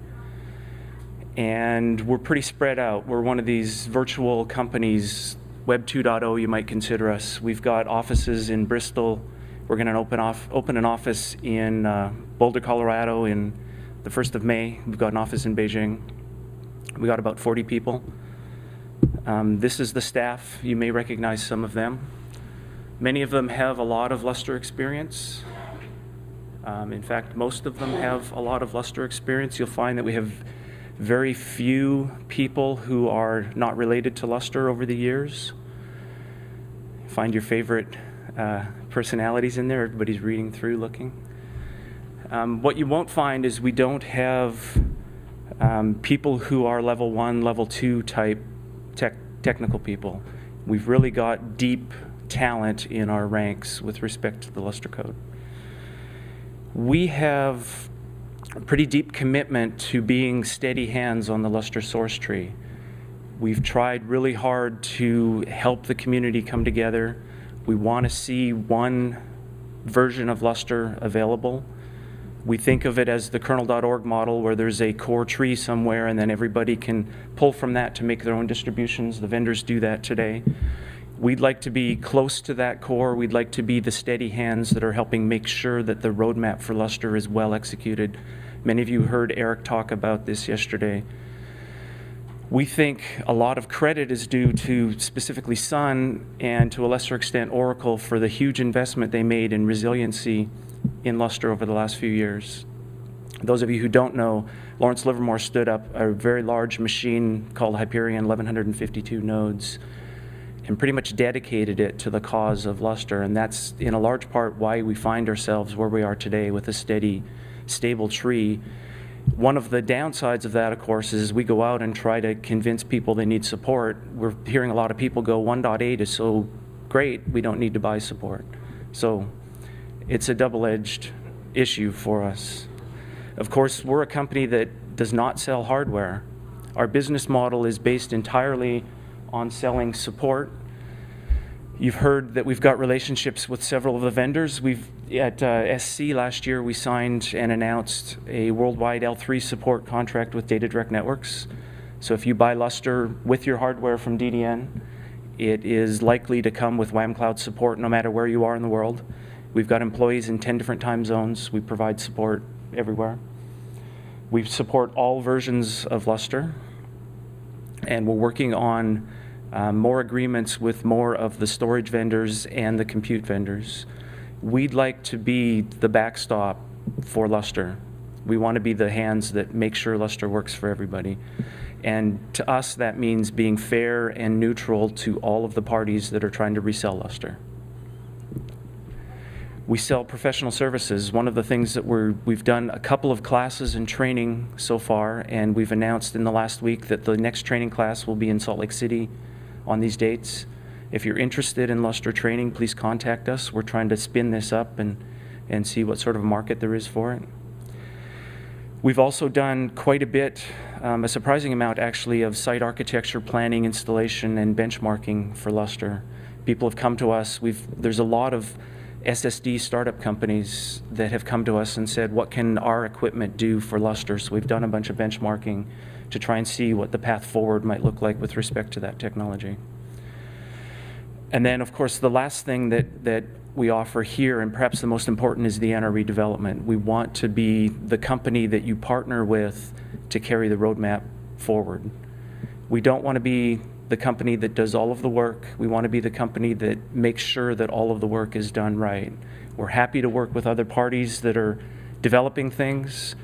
And we're pretty spread out. We're one of these virtual companies, Web 2.0 you might consider us. We've got offices in Bristol. We're going to open an office in Boulder, Colorado in the 1st of May. We've got an office in Beijing. We got about 40 people. This is the staff. You may recognize some of them. Many of them have a lot of Lustre experience. In fact, most of them have a lot of Lustre experience. You'll find that we have very few people who are not related to Lustre over the years. Find your favorite personalities in there. Everybody's reading through, looking. What you won't find is we don't have people who are level 1, level 2 type technical people. We've really got deep talent in our ranks with respect to the Lustre code. We have a pretty deep commitment to being steady hands on the Lustre source tree. We've tried really hard to help the community come together. We want to see one version of Lustre available. We think of it as the kernel.org model, where there's a core tree somewhere and then everybody can pull from that to make their own distributions. The vendors do that today. We'd like to be close to that core. We'd like to be the steady hands that are helping make sure that the roadmap for Lustre is well executed. Many of you heard Eric talk about this yesterday. We think a lot of credit is due to specifically Sun and to a lesser extent Oracle for the huge investment they made in resiliency in Lustre over the last few years. Those of you who don't know, Lawrence Livermore stood up a very large machine called Hyperion, 1152 nodes, and pretty much dedicated it to the cause of Lustre, and that's in a large part why we find ourselves where we are today with a steady, stable tree. One of the downsides of that, of course, is we go out and try to convince people they need support. We're hearing a lot of people go, 1.8 is so great, we don't need to buy support. So it's a double-edged issue for us. Of course, we're a company that does not sell hardware. Our business model is based entirely on selling support. You've heard that we've got relationships with several of the vendors. At SC last year, we signed and announced a worldwide L3 support contract with Data Direct Networks. So if you buy Lustre with your hardware from DDN, it is likely to come with Whamcloud support no matter where you are in the world. We've got employees in 10 different time zones. We provide support everywhere. We support all versions of Lustre, and we're working on more agreements with more of the storage vendors and the compute vendors. We'd like to be the backstop for Lustre. We want to be the hands that make sure Lustre works for everybody. And to us, that means being fair and neutral to all of the parties that are trying to resell Lustre. We sell professional services. One of the things that we've done a couple of classes in training so far, and we've announced in the last week that the next training class will be in Salt Lake City on these dates. If you're interested in Lustre training, please contact us. We're trying to spin this up and see what sort of market there is for it. We've also done quite a bit, a surprising amount actually, of site architecture, planning, installation, and benchmarking for Lustre. People have come to us. There's a lot of SSD startup companies that have come to us and said, what can our equipment do for Lustre? So we've done a bunch of benchmarking to try and see what the path forward might look like with respect to that technology. And then, of course, the last thing that we offer here, and perhaps the most important, is the NRE development. We want to be the company that you partner with to carry the roadmap forward. We don't want to be the company that does all of the work. We want to be the company that makes sure that all of the work is done right. We're happy to work with other parties that are developing things.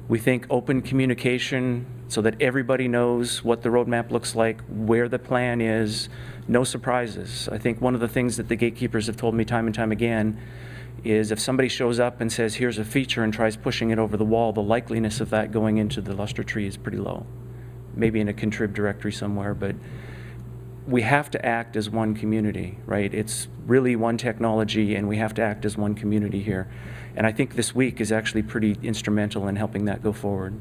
We think open communication so that everybody knows what the roadmap looks like, where the plan is, no surprises. I think one of the things that the gatekeepers have told me time and time again is if somebody shows up and says, here's a feature, and tries pushing it over the wall, the likeliness of that going into the Lustre tree is pretty low. Maybe in a contrib directory somewhere, but we have to act as one community, right? It's really one technology, and we have to act as one community here. And I think this week is actually pretty instrumental in helping that go forward.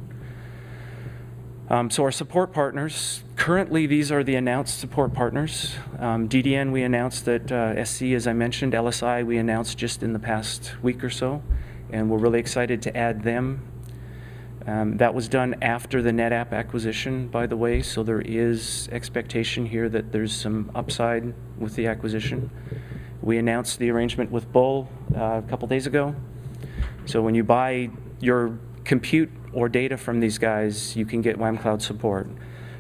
So our support partners, currently these are the announced support partners. DDN, we announced that SC, as I mentioned, LSI, we announced just in the past week or so, and we're really excited to add them. That was done after the NetApp acquisition, by the way, so there is expectation here that there's some upside with the acquisition. We announced the arrangement with Bull a couple days ago. So when you buy your compute or data from these guys, you can get Whamcloud support.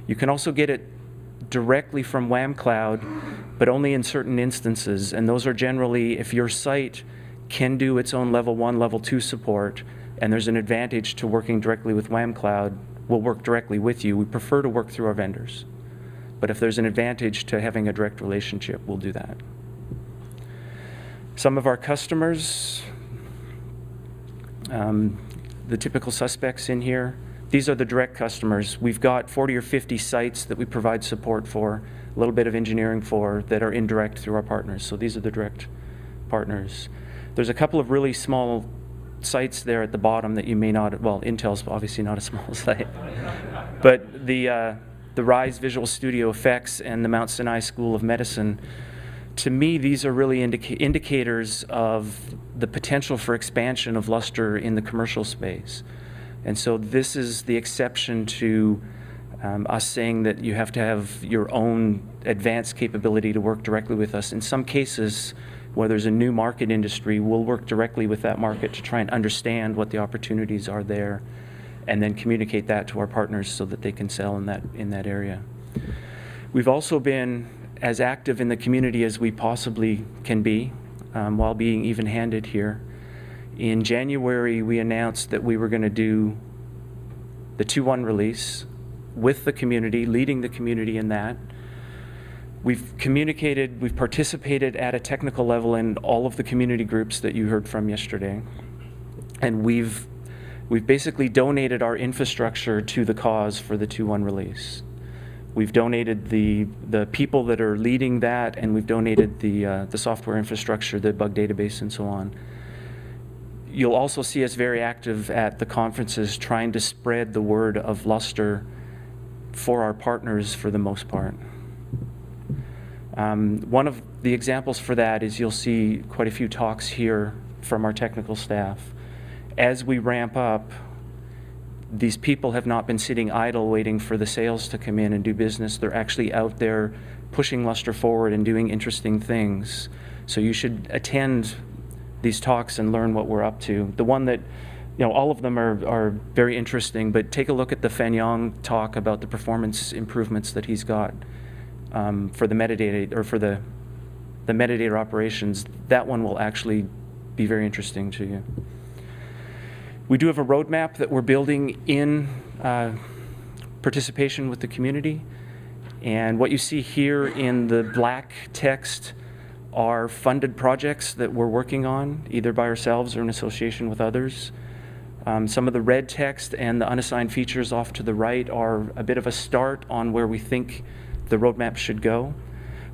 You can also get it directly from Whamcloud, but only in certain instances, and those are generally if your site can do its own level 1, level 2 support, and there's an advantage to working directly with Whamcloud, we'll work directly with you. We prefer to work through our vendors. But if there's an advantage to having a direct relationship, we'll do that. Some of our customers, the typical suspects in here, these are the direct customers. We've got 40 or 50 sites that we provide support for, a little bit of engineering for, that are indirect through our partners. So these are the direct partners. There's a couple of really small sites there at the bottom that you may not, well, Intel's obviously not a small site, but the Rise Visual Studio Effects and the Mount Sinai School of Medicine, to me, these are really indicators of the potential for expansion of Lustre in the commercial space. And so this is the exception to us saying that you have to have your own advanced capability to work directly with us. In some cases, where there's a new market industry, we'll work directly with that market to try and understand what the opportunities are there, and then communicate that to our partners so that they can sell in that area. We've also been as active in the community as we possibly can be, while being even-handed here. In January, we announced that we were going to do the 2.1 release with the community, leading the community in that. We've communicated, we've participated at a technical level in all of the community groups that you heard from yesterday. And we've basically donated our infrastructure to the cause for the 2.1 release. We've donated the people that are leading that, and we've donated the software infrastructure, the bug database, and so on. You'll also see us very active at the conferences trying to spread the word of Lustre for our partners for the most part. One of the examples for that is you'll see quite a few talks here from our technical staff. As we ramp up, these people have not been sitting idle waiting for the sales to come in and do business. They're actually out there pushing Lustre forward and doing interesting things. So you should attend these talks and learn what we're up to. The one that, all of them are very interesting, but take a look at the Fanyang talk about the performance improvements that he's got for the metadata, or for the metadata operations. That one will actually be very interesting to you. We do have a roadmap that we're building in participation with the community. And what you see here in the black text are funded projects that we're working on, either by ourselves or in association with others. Some of the red text and the unassigned features off to the right are a bit of a start on where we think the roadmap should go.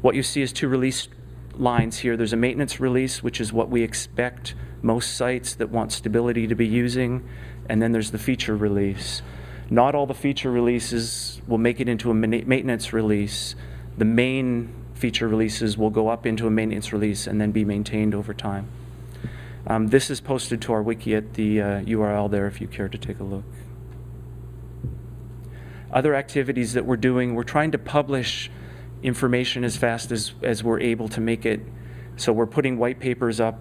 What you see is two release lines here. There's a maintenance release, which is what we expect most sites that want stability to be using, and then there's the feature release. Not all the feature releases will make it into a maintenance release. The main feature releases will go up into a maintenance release and then be maintained over time. This is posted to our wiki at the URL there if you care to take a look. Other activities that we're doing, we're trying to publish information as fast as we're able to make it. So we're putting white papers up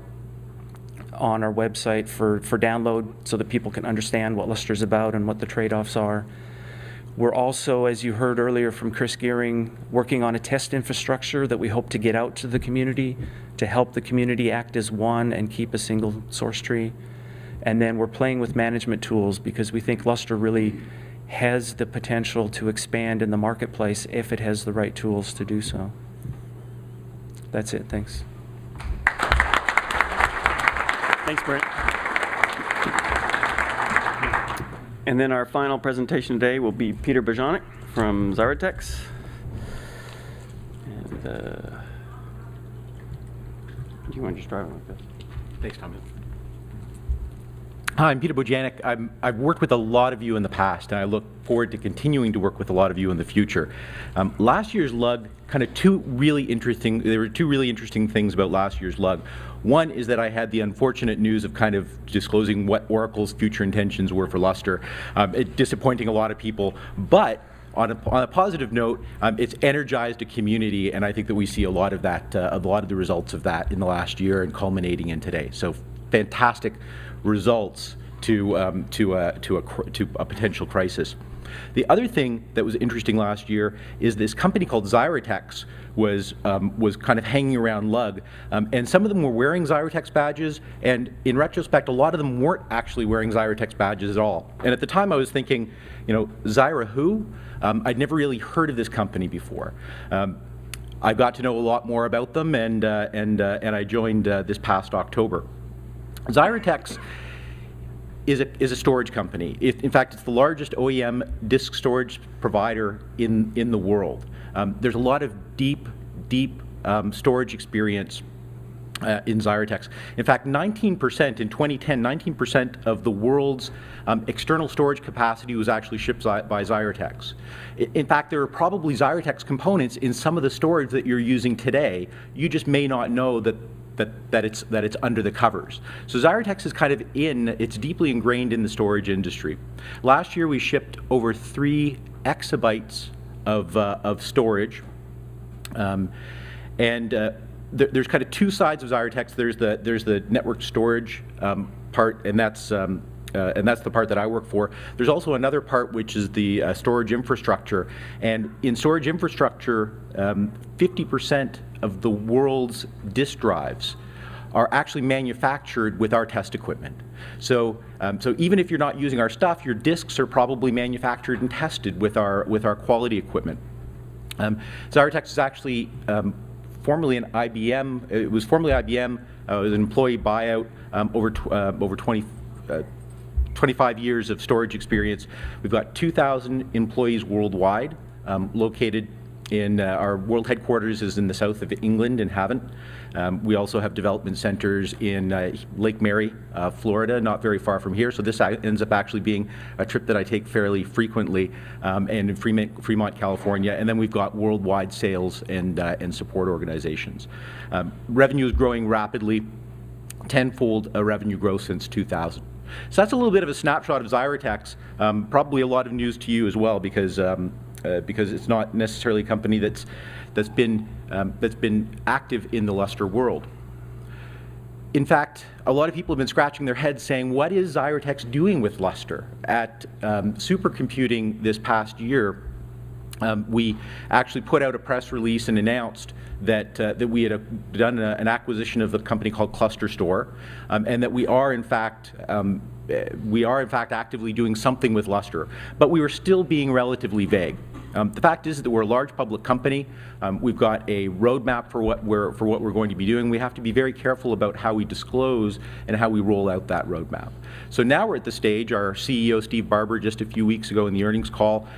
on our website for download so that people can understand what Lustre's about and what the trade-offs are. We're also, as you heard earlier from Chris Gearing, working on a test infrastructure that we hope to get out to the community to help the community act as one and keep a single source tree. And then we're playing with management tools because we think Lustre really has the potential to expand in the marketplace if it has the right tools to do so. That's it. Thanks. Thanks, Brent. And then our final presentation today will be Peter Bojanic from Xyratex. And do you want to just drive it like this? Thanks, Tommy. Hi, I'm Peter Bojanic. I've worked with a lot of you in the past, and I look forward to continuing to work with a lot of you in the future. Last year's LUG, there were two really interesting things about last year's LUG. One is that I had the unfortunate news of kind of disclosing what Oracle's future intentions were for Lustre, disappointing a lot of people, but on a positive note, it's energized a community, and I think that we see a lot of that, a lot of the results of that in the last year and culminating in today. So fantastic results to a potential crisis. The other thing that was interesting last year is this company called Xyratex was kind of hanging around LUG, and some of them were wearing Xyratex badges, and in retrospect, a lot of them weren't actually wearing Xyratex badges at all. And at the time, I was thinking, Xyra who? I'd never really heard of this company before. I got to know a lot more about them, and I joined this past October. Xyratex is a storage company. In fact, it's the largest OEM disk storage provider in the world. There's a lot of deep storage experience in Xyratex. In fact, 19% in 2010, 19% of the world's external storage capacity was actually shipped by Xyratex. In fact, there are probably Xyratex components in some of the storage that you're using today. You just may not know that it's under the covers. So Xyratex is kind of it's deeply ingrained in the storage industry. Last year we shipped over 3 exabytes of storage, there's kind of 2 sides of Xyratex. There's the network storage part, and that's the part that I work for. There's also another part which is the storage infrastructure. And in storage infrastructure, 50% of the world's disk drives are actually manufactured with our test equipment. So even if you're not using our stuff, your disks are probably manufactured and tested with our quality equipment. Xyratex is actually formerly an IBM. It was formerly IBM. It was an employee buyout over 25 years of storage experience. We've got 2,000 employees worldwide, located in our world headquarters is in the south of England in Havant. We also have development centers in Lake Mary, Florida, not very far from here. So this ends up actually being a trip that I take fairly frequently, and in Fremont, California. And then we've got worldwide sales and support organizations. Revenue is growing rapidly, tenfold revenue growth since 2000. So that's a little bit of a snapshot of Xyratex. Probably a lot of news to you as well, because it's not necessarily a company that's been active in the Lustre world. In fact, a lot of people have been scratching their heads saying, what is Xyratex doing with Lustre? At Supercomputing this past year, we actually put out a press release and announced that we had done an acquisition of a company called ClusterStor, and that we are in fact actively doing something with Lustre, but we were still being relatively vague. The fact is that we're a large public company. We've got a roadmap for what we're going to be doing. We have to be very careful about how we disclose and how we roll out that roadmap. So now we're at the stage. Our CEO Steve Barber just a few weeks ago in the earnings call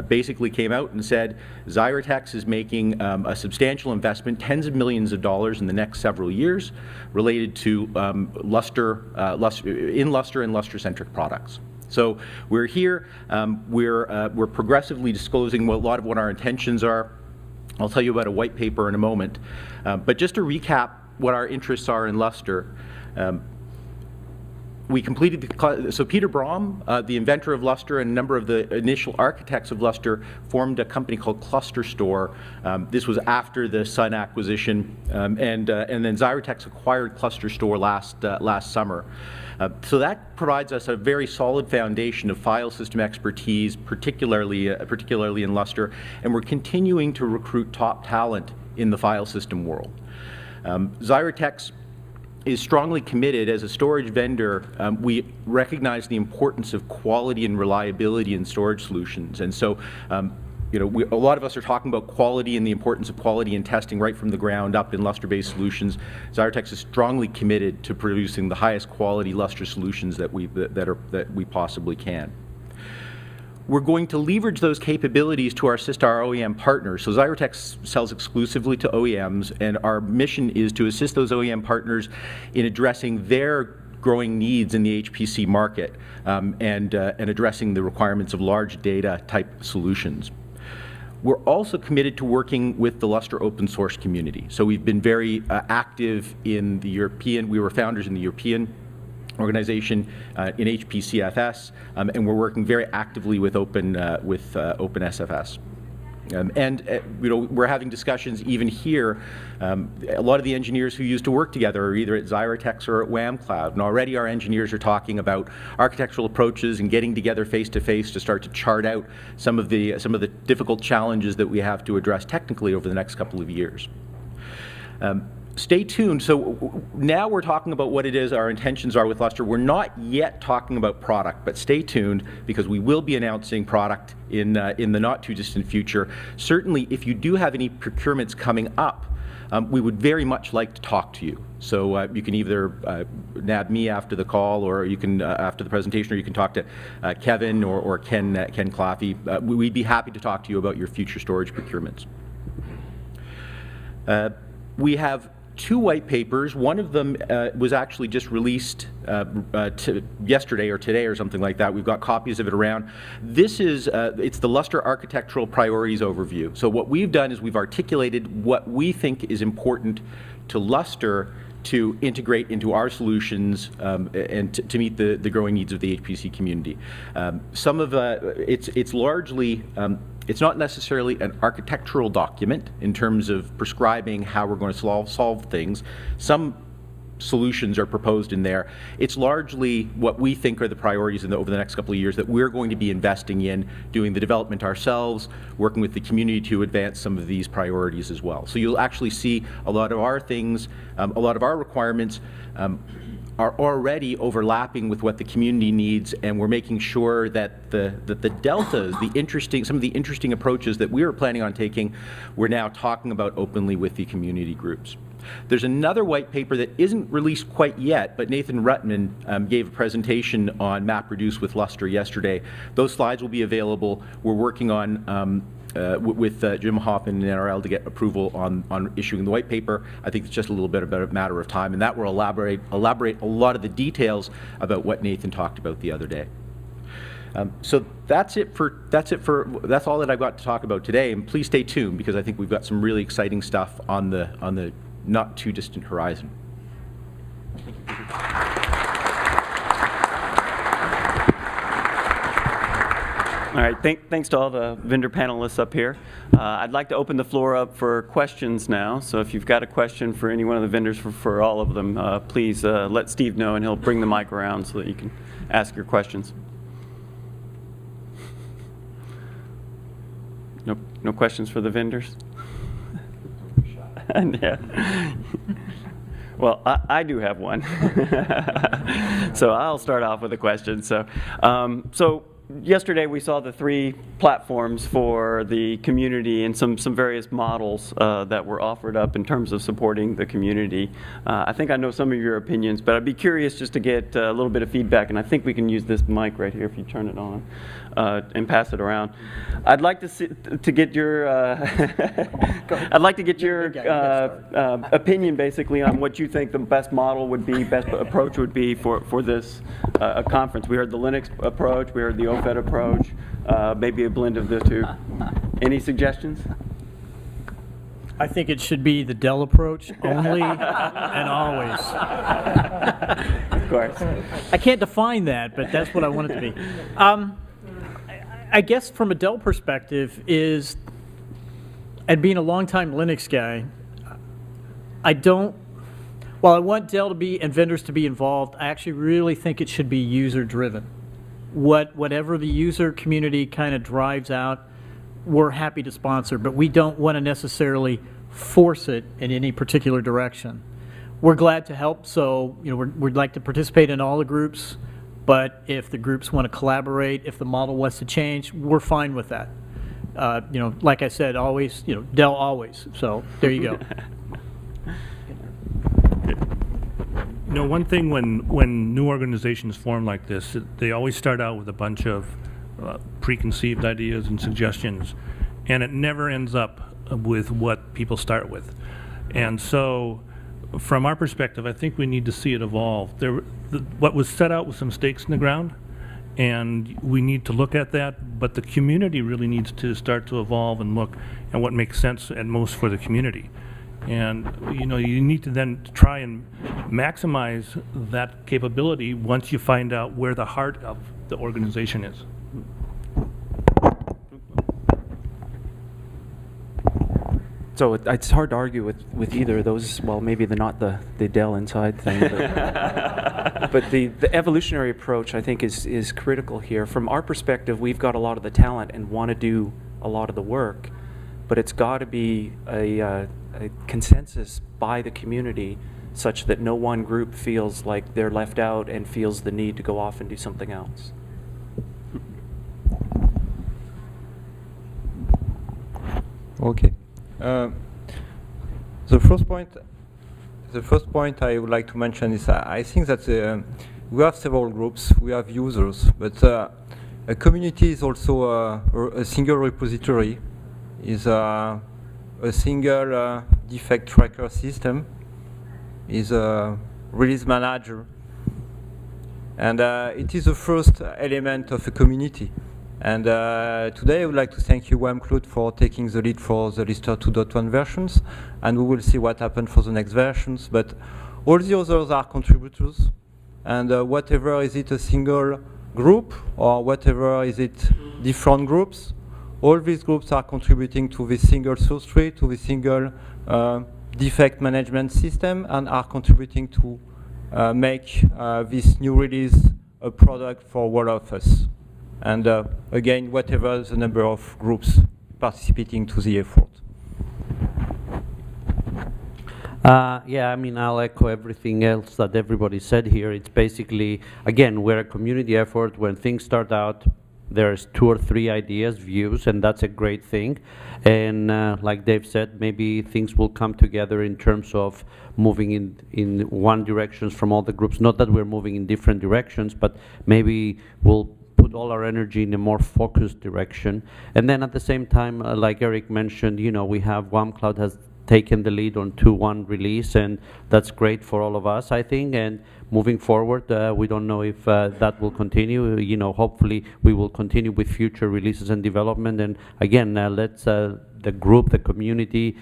basically came out and said Xyratex is making a substantial investment, tens of millions of dollars in the next several years, related to Lustre and Lustre-centric products. So we're here. We're progressively disclosing a lot of what our intentions are. I'll tell you about a white paper in a moment. But just to recap what our interests are in Lustre. We completed so Peter Braum, the inventor of Lustre, and a number of the initial architects of Lustre formed a company called ClusterStor. This was after the Sun acquisition, and then Xyratex acquired ClusterStor last summer. So that provides us a very solid foundation of file system expertise, particularly in Lustre, and we're continuing to recruit top talent in the file system world. Xyratex is strongly committed as a storage vendor. We recognize the importance of quality and reliability in storage solutions, and so a lot of us are talking about quality and the importance of quality and testing right from the ground up in Lustre-based solutions. Xyratex is strongly committed to producing the highest quality Lustre solutions that we possibly can. We're going to leverage those capabilities to assist our OEM partners. So Xyratex sells exclusively to OEMs, and our mission is to assist those OEM partners in addressing their growing needs in the HPC market, and addressing the requirements of large data type solutions. We're also committed to working with the Lustre open source community. So we've been very active in the European, we were founders in the European organization in HPCFS, and we're working very actively with OpenSFS. We're having discussions even here. A lot of the engineers who used to work together are either at Xyratex or at Whamcloud, and already our engineers are talking about architectural approaches and getting together face to face to start to chart out some of the difficult challenges that we have to address technically over the next couple of years. Stay tuned. So now we're talking about what it is our intentions are with Lustre. We're not yet talking about product, but stay tuned, because we will be announcing product in the not too distant future. Certainly, if you do have any procurements coming up, we would very much like to talk to you. So you can either nab me after the call, or you can after the presentation, or you can talk to Kevin or Ken Claffey. We'd be happy to talk to you about your future storage procurements. We have 2 white papers. One of them was actually just released yesterday or today or something like that. We've got copies of it around. This is, it's the Lustre Architectural Priorities Overview. So what we've done is we've articulated what we think is important to Lustre to integrate into our solutions and to meet the growing needs of the HPC community. Some of it's largely, it's not necessarily an architectural document in terms of prescribing how we're going to solve things. Some solutions are proposed in there. It's largely what we think are the priorities over the next couple of years that we're going to be investing in, doing the development ourselves, working with the community to advance some of these priorities as well. So you'll actually see a lot of our things, a lot of our requirements are already overlapping with what the community needs, and we're making sure that the deltas, some of the interesting approaches that we were planning on taking, we're now talking about openly with the community groups. There's another white paper that isn't released quite yet, but Nathan Ruttman gave a presentation on MapReduce with Lustre yesterday. Those slides will be available. We're working on with Jim Hoffman and NRL to get approval on issuing the white paper. I think it's just a little bit about a matter of time, and that will elaborate a lot of the details about what Nathan talked about the other day. So that's all that I've got to talk about today. And please stay tuned, because I think we've got some really exciting stuff on the not too distant horizon. All right, thanks to all the vendor panelists up here. I'd like to open the floor up for questions now. So if you've got a question for any one of the vendors, for all of them, please let Steve know, and he'll bring the mic around so that you can ask your questions. No questions for the vendors? Yeah. Well, I do have one. So I'll start off with a question. So yesterday we saw the 3 platforms for the community and some various models that were offered up in terms of supporting the community. I think I know some of your opinions, but I'd be curious just to get a little bit of feedback, and I think we can use this mic right here if you turn it on and pass it around. I'd like to get your I'd like to get your opinion basically on what you think the best model would be, best approach would be for this conference. We heard the Linux approach, we heard the OFED approach, maybe a blend of the two. Any suggestions? I think it should be the Dell approach, only and always. Of course. I can't define that, but that's what I want it to be. I guess from a Dell perspective and being a longtime Linux guy, while I want Dell to be and vendors to be involved, I actually really think it should be user-driven. Whatever the user community kind of drives out, we're happy to sponsor, but we don't want to necessarily force it in any particular direction. We're glad to help, so we'd like to participate in all the groups, but if the groups want to collaborate, if the model wants to change, we're fine with that. Like I said, always, Dell always. So there you go. One thing when new organizations form like this, they always start out with a bunch of preconceived ideas and suggestions, and it never ends up with what people start with. And so from our perspective, I think we need to see it evolve. What was set out with some stakes in the ground, and we need to look at that, but the community really needs to start to evolve and look at what makes sense and most for the community. And you need to then try and maximize that capability once you find out where the heart of the organization is. So it's hard to argue with either of those. Well, maybe not the Dell inside thing, but the evolutionary approach, I think, is critical here. From our perspective, we've got a lot of the talent and want to do a lot of the work, but it's got to be a consensus by the community such that no one group feels like they're left out and feels the need to go off and do something else. Okay. The first point I would like to mention is I think that we have several groups, we have users, but a community is also a single repository, is a single defect tracker system, is a release manager. And it is the first element of a community. And today I would like to thank you, Whamcloud, for taking the lead for the Lustre 2.1 versions. And we will see what happens for the next versions. But all the others are contributors. And whatever is it a single group or whatever is it different groups, all these groups are contributing to this single source tree, to the single defect management system, and are contributing to make this new release a product for all of us. And again, whatever the number of groups participating to the effort. Yeah, I mean, I'll echo everything else that everybody said here. It's basically, again, we're a community effort. When things start out, there's 2 or 3 ideas, views, and that's a great thing. And like Dave said, maybe things will come together in terms of moving in one direction from all the groups. Not that we're moving in different directions, but maybe we'll put all our energy in a more focused direction. And then at the same time, like Eric mentioned, you know, we have Whamcloud has taken the lead on 2.1 release, and that's great for all of us, I think. And moving forward, we don't know if that will continue. You know, hopefully we will continue with future releases and development. And again, let's the group, the community,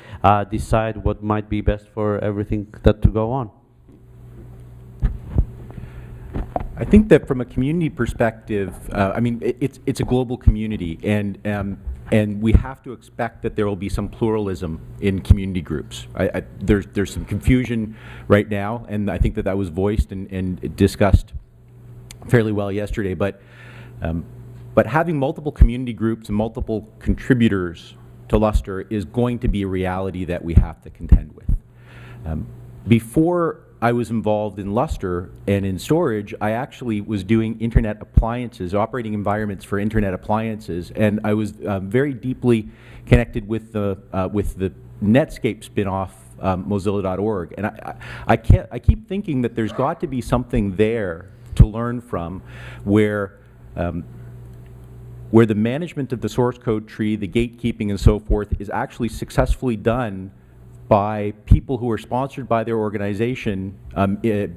decide what might be best for everything that to go on. I think that from a community perspective, I mean, it's a global community, and we have to expect that there will be some pluralism in community groups. There's some confusion right now, and I think that that was voiced and discussed fairly well yesterday. But having multiple community groups and multiple contributors to Lustre is going to be a reality that we have to contend with. Before I was involved in Lustre and in storage, I actually was doing internet appliances, operating environments for internet appliances, and I was very deeply connected with the Netscape spin-off, Mozilla.org. And I keep thinking that there's got to be something there to learn from, where the management of the source code tree, the gatekeeping and so forth, is actually successfully done by people who are sponsored by their organization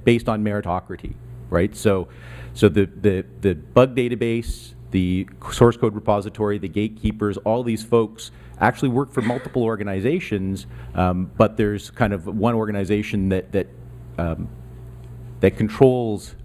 based on meritocracy, right? So the bug database, the source code repository, the gatekeepers, all these folks actually work for multiple organizations, but there's kind of one organization that controls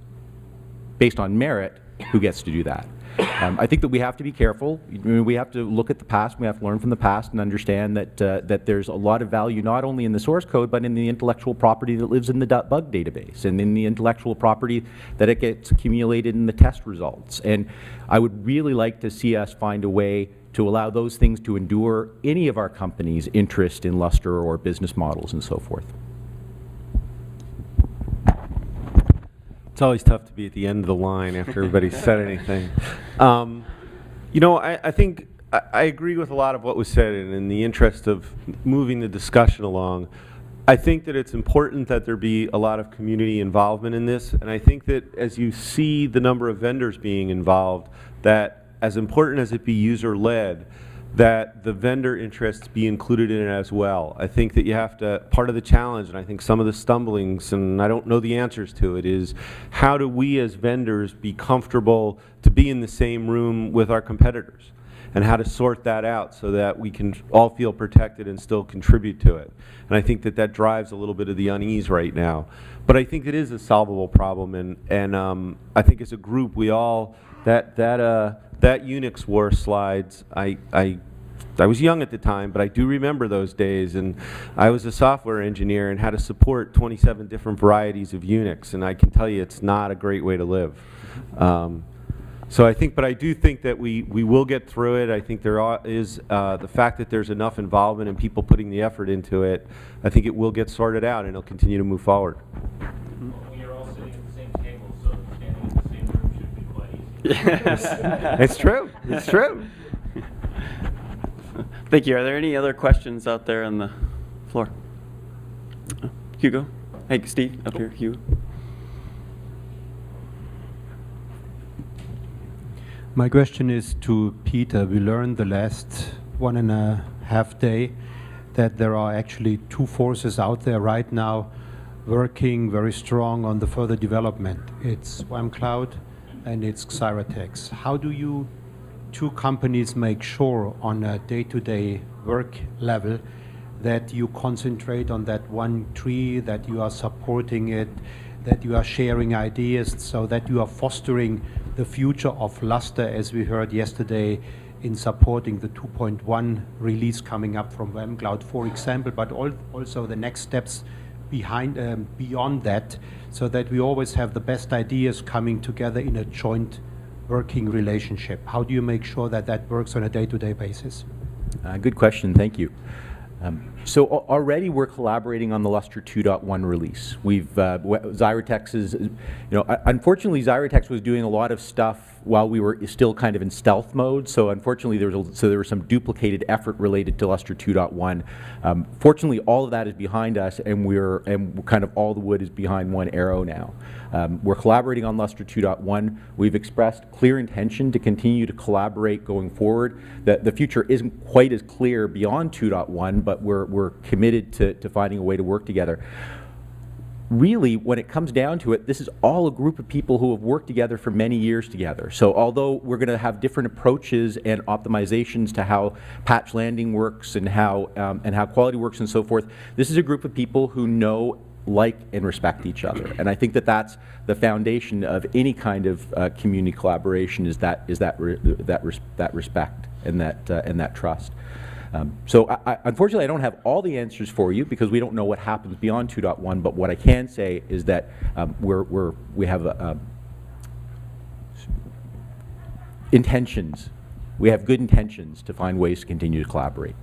based on merit who gets to do that. I think that we have to be careful. We have to look at the past. We have to learn from the past and understand that that there's a lot of value not only in the source code, but in the intellectual property that lives in the .bug database, and in the intellectual property that it gets accumulated in the test results. And I would really like to see us find a way to allow those things to endure any of our companies' interest in Lustre or business models and so forth. It's always tough to be at the end of the line after everybody's said anything. You know, I think I agree with a lot of what was said, and in the interest of moving the discussion along, I think that it's important that there be a lot of community involvement in this, and I think that as you see the number of vendors being involved, that as important as it be user-led, that the vendor interests be included in it as well. I think that you have to, part of the challenge, and I think some of the stumblings, and I don't know the answers to it, is how do we as vendors be comfortable to be in the same room with our competitors, and how to sort that out so that we can all feel protected and still contribute to it. And I think that that drives a little bit of the unease right now. But I think it is a solvable problem, and I think as a group we all, that Unix war slides, I was young at the time, but I do remember those days, and I was a software engineer and had to support 27 different varieties of Unix, and I can tell you it's not a great way to live. So I think, but I do think that we will get through it. I think there is the fact that there's enough involvement and people putting the effort into it, I think it will get sorted out and it'll continue to move forward. We are all sitting at the same table, so standing in the same room should be quite easy. Yes, it's true. It's true. Thank you. Are there any other questions out there on the floor? Hugo? Hey, Steve, up here, Hugo. My question is to Peter. We learned the last 1.5 days that there are actually two forces out there right now working very strong on the further development. It's Whamcloud and it's Xyratex. How do you two companies make sure on a day-to-day work level that you concentrate on that one tree, that you are supporting it, that you are sharing ideas, so that you are fostering the future of Lustre, as we heard yesterday, in supporting the 2.1 release coming up from Whamcloud, for example, but also the next steps beyond that, so that we always have the best ideas coming together in a joint working relationship. How do you make sure that that works on a day-to-day basis? Good question, thank you. So already we're collaborating on the Lustre 2.1 release. We've Xyratex is, unfortunately Xyratex was doing a lot of stuff while we were still kind of in stealth mode. So unfortunately there was some duplicated effort related to Lustre 2.1. Fortunately, all of that is behind us, and kind of all the wood is behind one arrow now. We're collaborating on Lustre 2.1. We've expressed clear intention to continue to collaborate going forward. The future isn't quite as clear beyond 2.1, but we're committed to finding a way to work together. Really, when it comes down to it, this is all a group of people who have worked together for many years together. So although we're going to have different approaches and optimizations to how patch landing works and how quality works and so forth, this is a group of people who know, like, and respect each other. And I think that that's the foundation of any kind of community collaboration, is that respect and that trust. So unfortunately, I don't have all the answers for you because we don't know what happens beyond 2.1. But what I can say is that we have intentions. We have good intentions to find ways to continue to collaborate.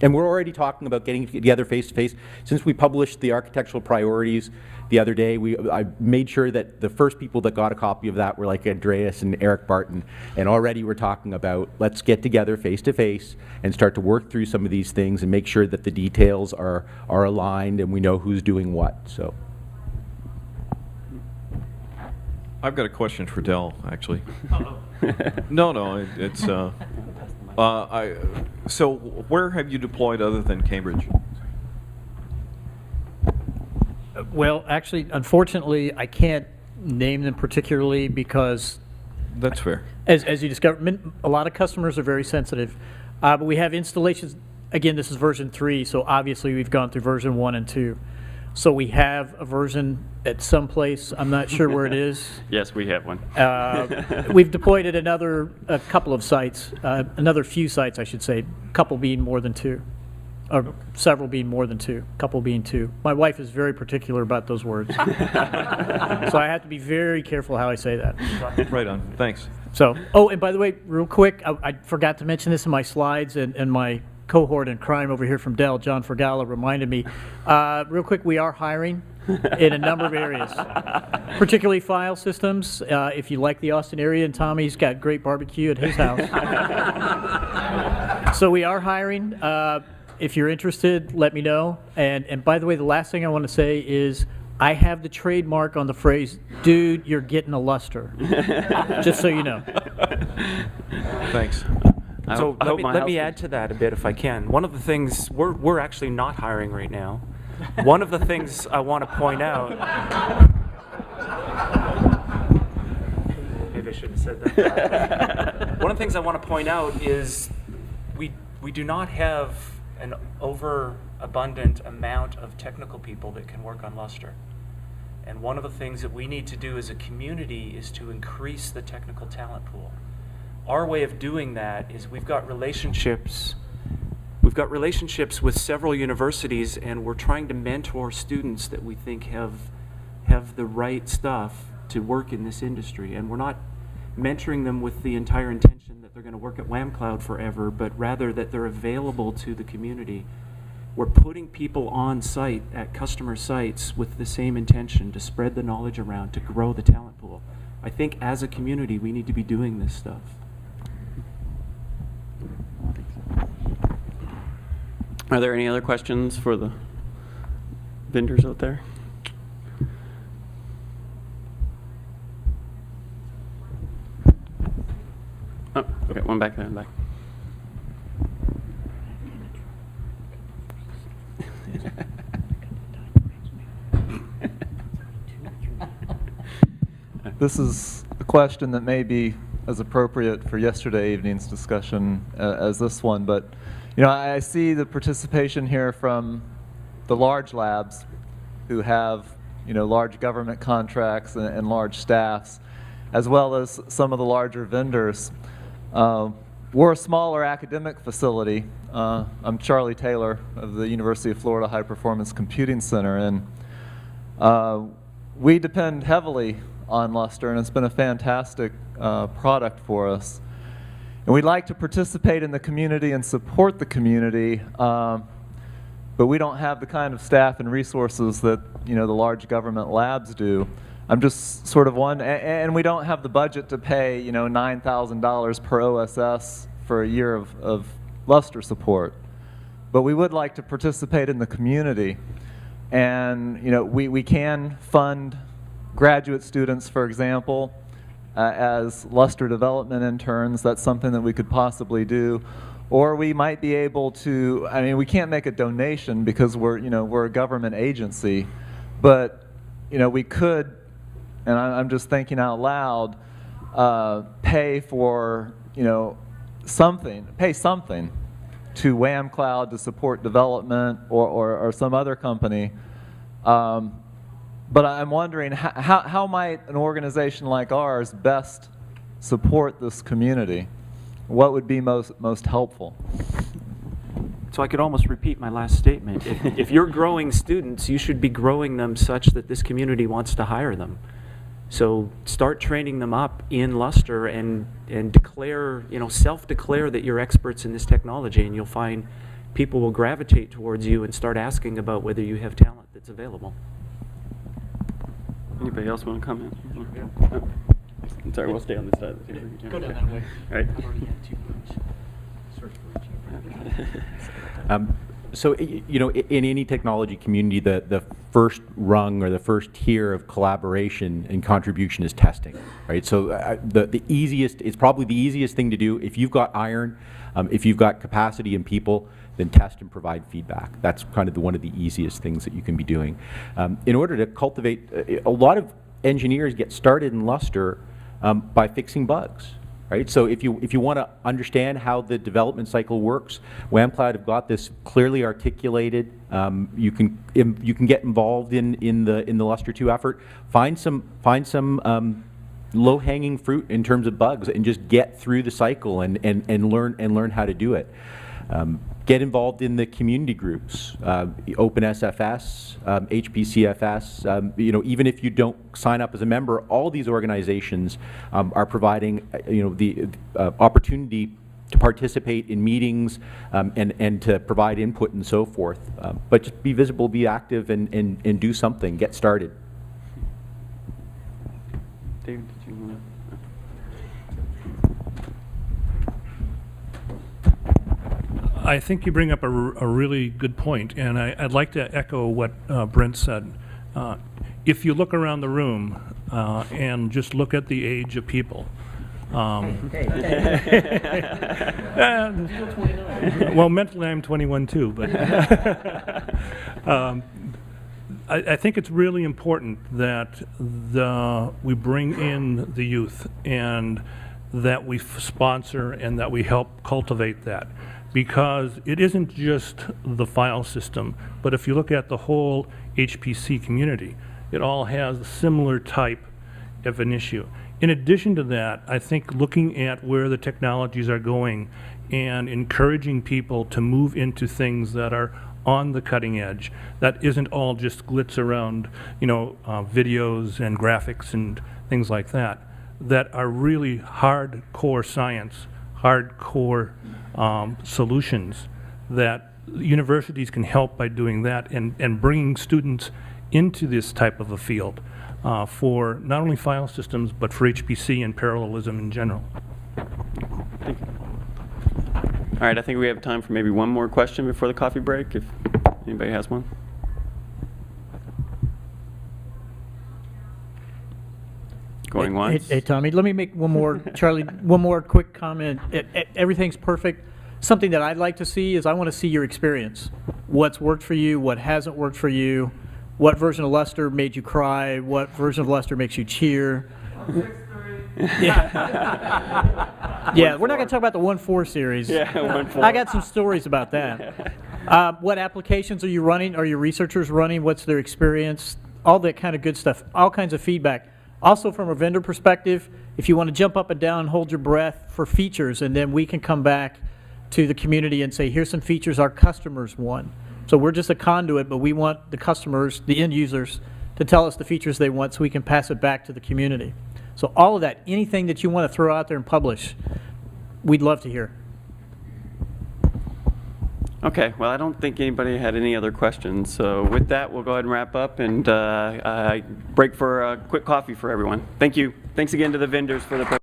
And we're already talking about getting together face-to-face. Since we published the architectural priorities the other day, I made sure that the first people that got a copy of that were like Andreas and Eric Barton, and already we're talking about, let's get together face-to-face and start to work through some of these things and make sure that the details are aligned and we know who's doing what. So, I've got a question for Dell, actually. No, it's... so where have you deployed other than Cambridge? Well, actually, unfortunately, I can't name them particularly because... That's fair. As you discovered, a lot of customers are very sensitive. But we have installations, again, this is version 3, so obviously we've gone through version 1 and 2. So we have a version at some place. I'm not sure where it is. Yes, we have one. We've deployed at a couple of sites, another few sites, I should say, a couple being more than 2, or several being more than 2, a couple being 2. My wife is very particular about those words. So I have to be very careful how I say that. Right on. Thanks. So, oh, and by the way, real quick, I forgot to mention this in my slides, and my cohort in crime over here from Dell, John Fergala, reminded me. Real quick, we are hiring in a number of areas, particularly file systems. If you like the Austin area, and Tommy's got great barbecue at his house. So we are hiring. If you're interested, let me know. And by the way, the last thing I want to say is I have the trademark on the phrase, dude, you're getting a Lustre. Just so you know. Thanks. So let me add to that a bit if I can. One of the things, we're actually not hiring right now. One of the things I want to point out, maybe I shouldn't have said that. One of the things I want to point out is we do not have an overabundant amount of technical people that can work on Lustre. And one of the things that we need to do as a community is to increase the technical talent pool. Our way of doing that is we've got relationships with several universities, and we're trying to mentor students that we think have the right stuff to work in this industry. And we're not mentoring them with the entire intention that they're going to work at Whamcloud forever, but rather that they're available to the community. We're putting people on site at customer sites with the same intention to spread the knowledge around, to grow the talent pool. I think as a community we need to be doing this stuff. Are there any other questions for the vendors out there? Oh, okay, one back there and back. This is a question that may be as appropriate for yesterday evening's discussion as this one, but I see the participation here from the large labs who have large government contracts and large staffs, as well as some of the larger vendors. We're a smaller academic facility. I'm Charlie Taylor of the University of Florida High Performance Computing Center, and we depend heavily on Lustre, and it's been a fantastic product for us. And we'd like to participate in the community and support the community, but we don't have the kind of staff and resources that the large government labs do. I'm just sort of and we don't have the budget to pay $9,000 per OSS for a year of Lustre support. But we would like to participate in the community, and we can fund graduate students, for example, as Lustre development interns. That's something that we could possibly do. Or we might be able to, we can't make a donation because we're a government agency, but we could, and I'm just thinking out loud, pay for pay something to Whamcloud to support development or some other company. But I'm wondering how might an organization like ours best support this community? What would be most helpful? So I could almost repeat my last statement. If you're growing students, you should be growing them such that this community wants to hire them. So start training them up in Lustre and declare, self-declare that you're experts in this technology, and you'll find people will gravitate towards you and start asking about whether you have talent that's available. Anybody else want to comment? I'm sorry, we'll stay on this side of the table. Go down that way. All right. I've already had too much. So, in any technology community, the first rung or the first tier of collaboration and contribution is testing, right? So it's probably the easiest thing to do. If you've got iron, if you've got capacity and people, then test and provide feedback. That's kind of one of the easiest things that you can be doing. In order to cultivate, a lot of engineers get started in Lustre by fixing bugs, right? So if you want to understand how the development cycle works, Whamcloud have got this clearly articulated. You can get involved in the Lustre 2 effort. Find some low-hanging fruit in terms of bugs, and just get through the cycle and learn how to do it. Get involved in the community groups, OpenSFS, HPCFS. Even if you don't sign up as a member, all these organizations are providing the opportunity to participate in meetings and to provide input and so forth. But just be visible, be active, and do something. Get started. David, did you want to? I think you bring up a really good point, and I'd like to echo what Brent said. If you look around the room and just look at the age of people, well, mentally I'm 21 too, but I think it's really important that we bring in the youth, and that we sponsor and that we help cultivate that. Because it isn't just the file system, but if you look at the whole HPC community, it all has a similar type of an issue. In addition to that, I think looking at where the technologies are going and encouraging people to move into things that are on the cutting edge, that isn't all just glitz around, videos and graphics and things like that, that are really hardcore science, hardcore solutions, that universities can help by doing that and bringing students into this type of a field for not only file systems, but for HPC and parallelism in general. Thank you. All right, I think we have time for maybe one more question before the coffee break, if anybody has one. Going once. Hey, Tommy, let me make one more, Charlie, one more quick comment. Everything's perfect. Something that I'd like to see is I want to see your experience. What's worked for you, what hasn't worked for you, what version of Lustre made you cry, what version of Lustre makes you cheer. Yeah, we're not going to talk about the 1.4 series. Yeah, 1.4. I got some stories about that. What applications are you running? Are your researchers running? What's their experience? All that kind of good stuff. All kinds of feedback. Also, from a vendor perspective, if you want to jump up and down, hold your breath for features, and then we can come back to the community and say, here's some features our customers want. So we're just a conduit, but we want the customers, the end users, to tell us the features they want so we can pass it back to the community. So all of that, anything that you want to throw out there and publish, we'd love to hear. Okay, well, I don't think anybody had any other questions. So with that, we'll go ahead and wrap up and break for a quick coffee for everyone. Thank you. Thanks again to the vendors for the presentation.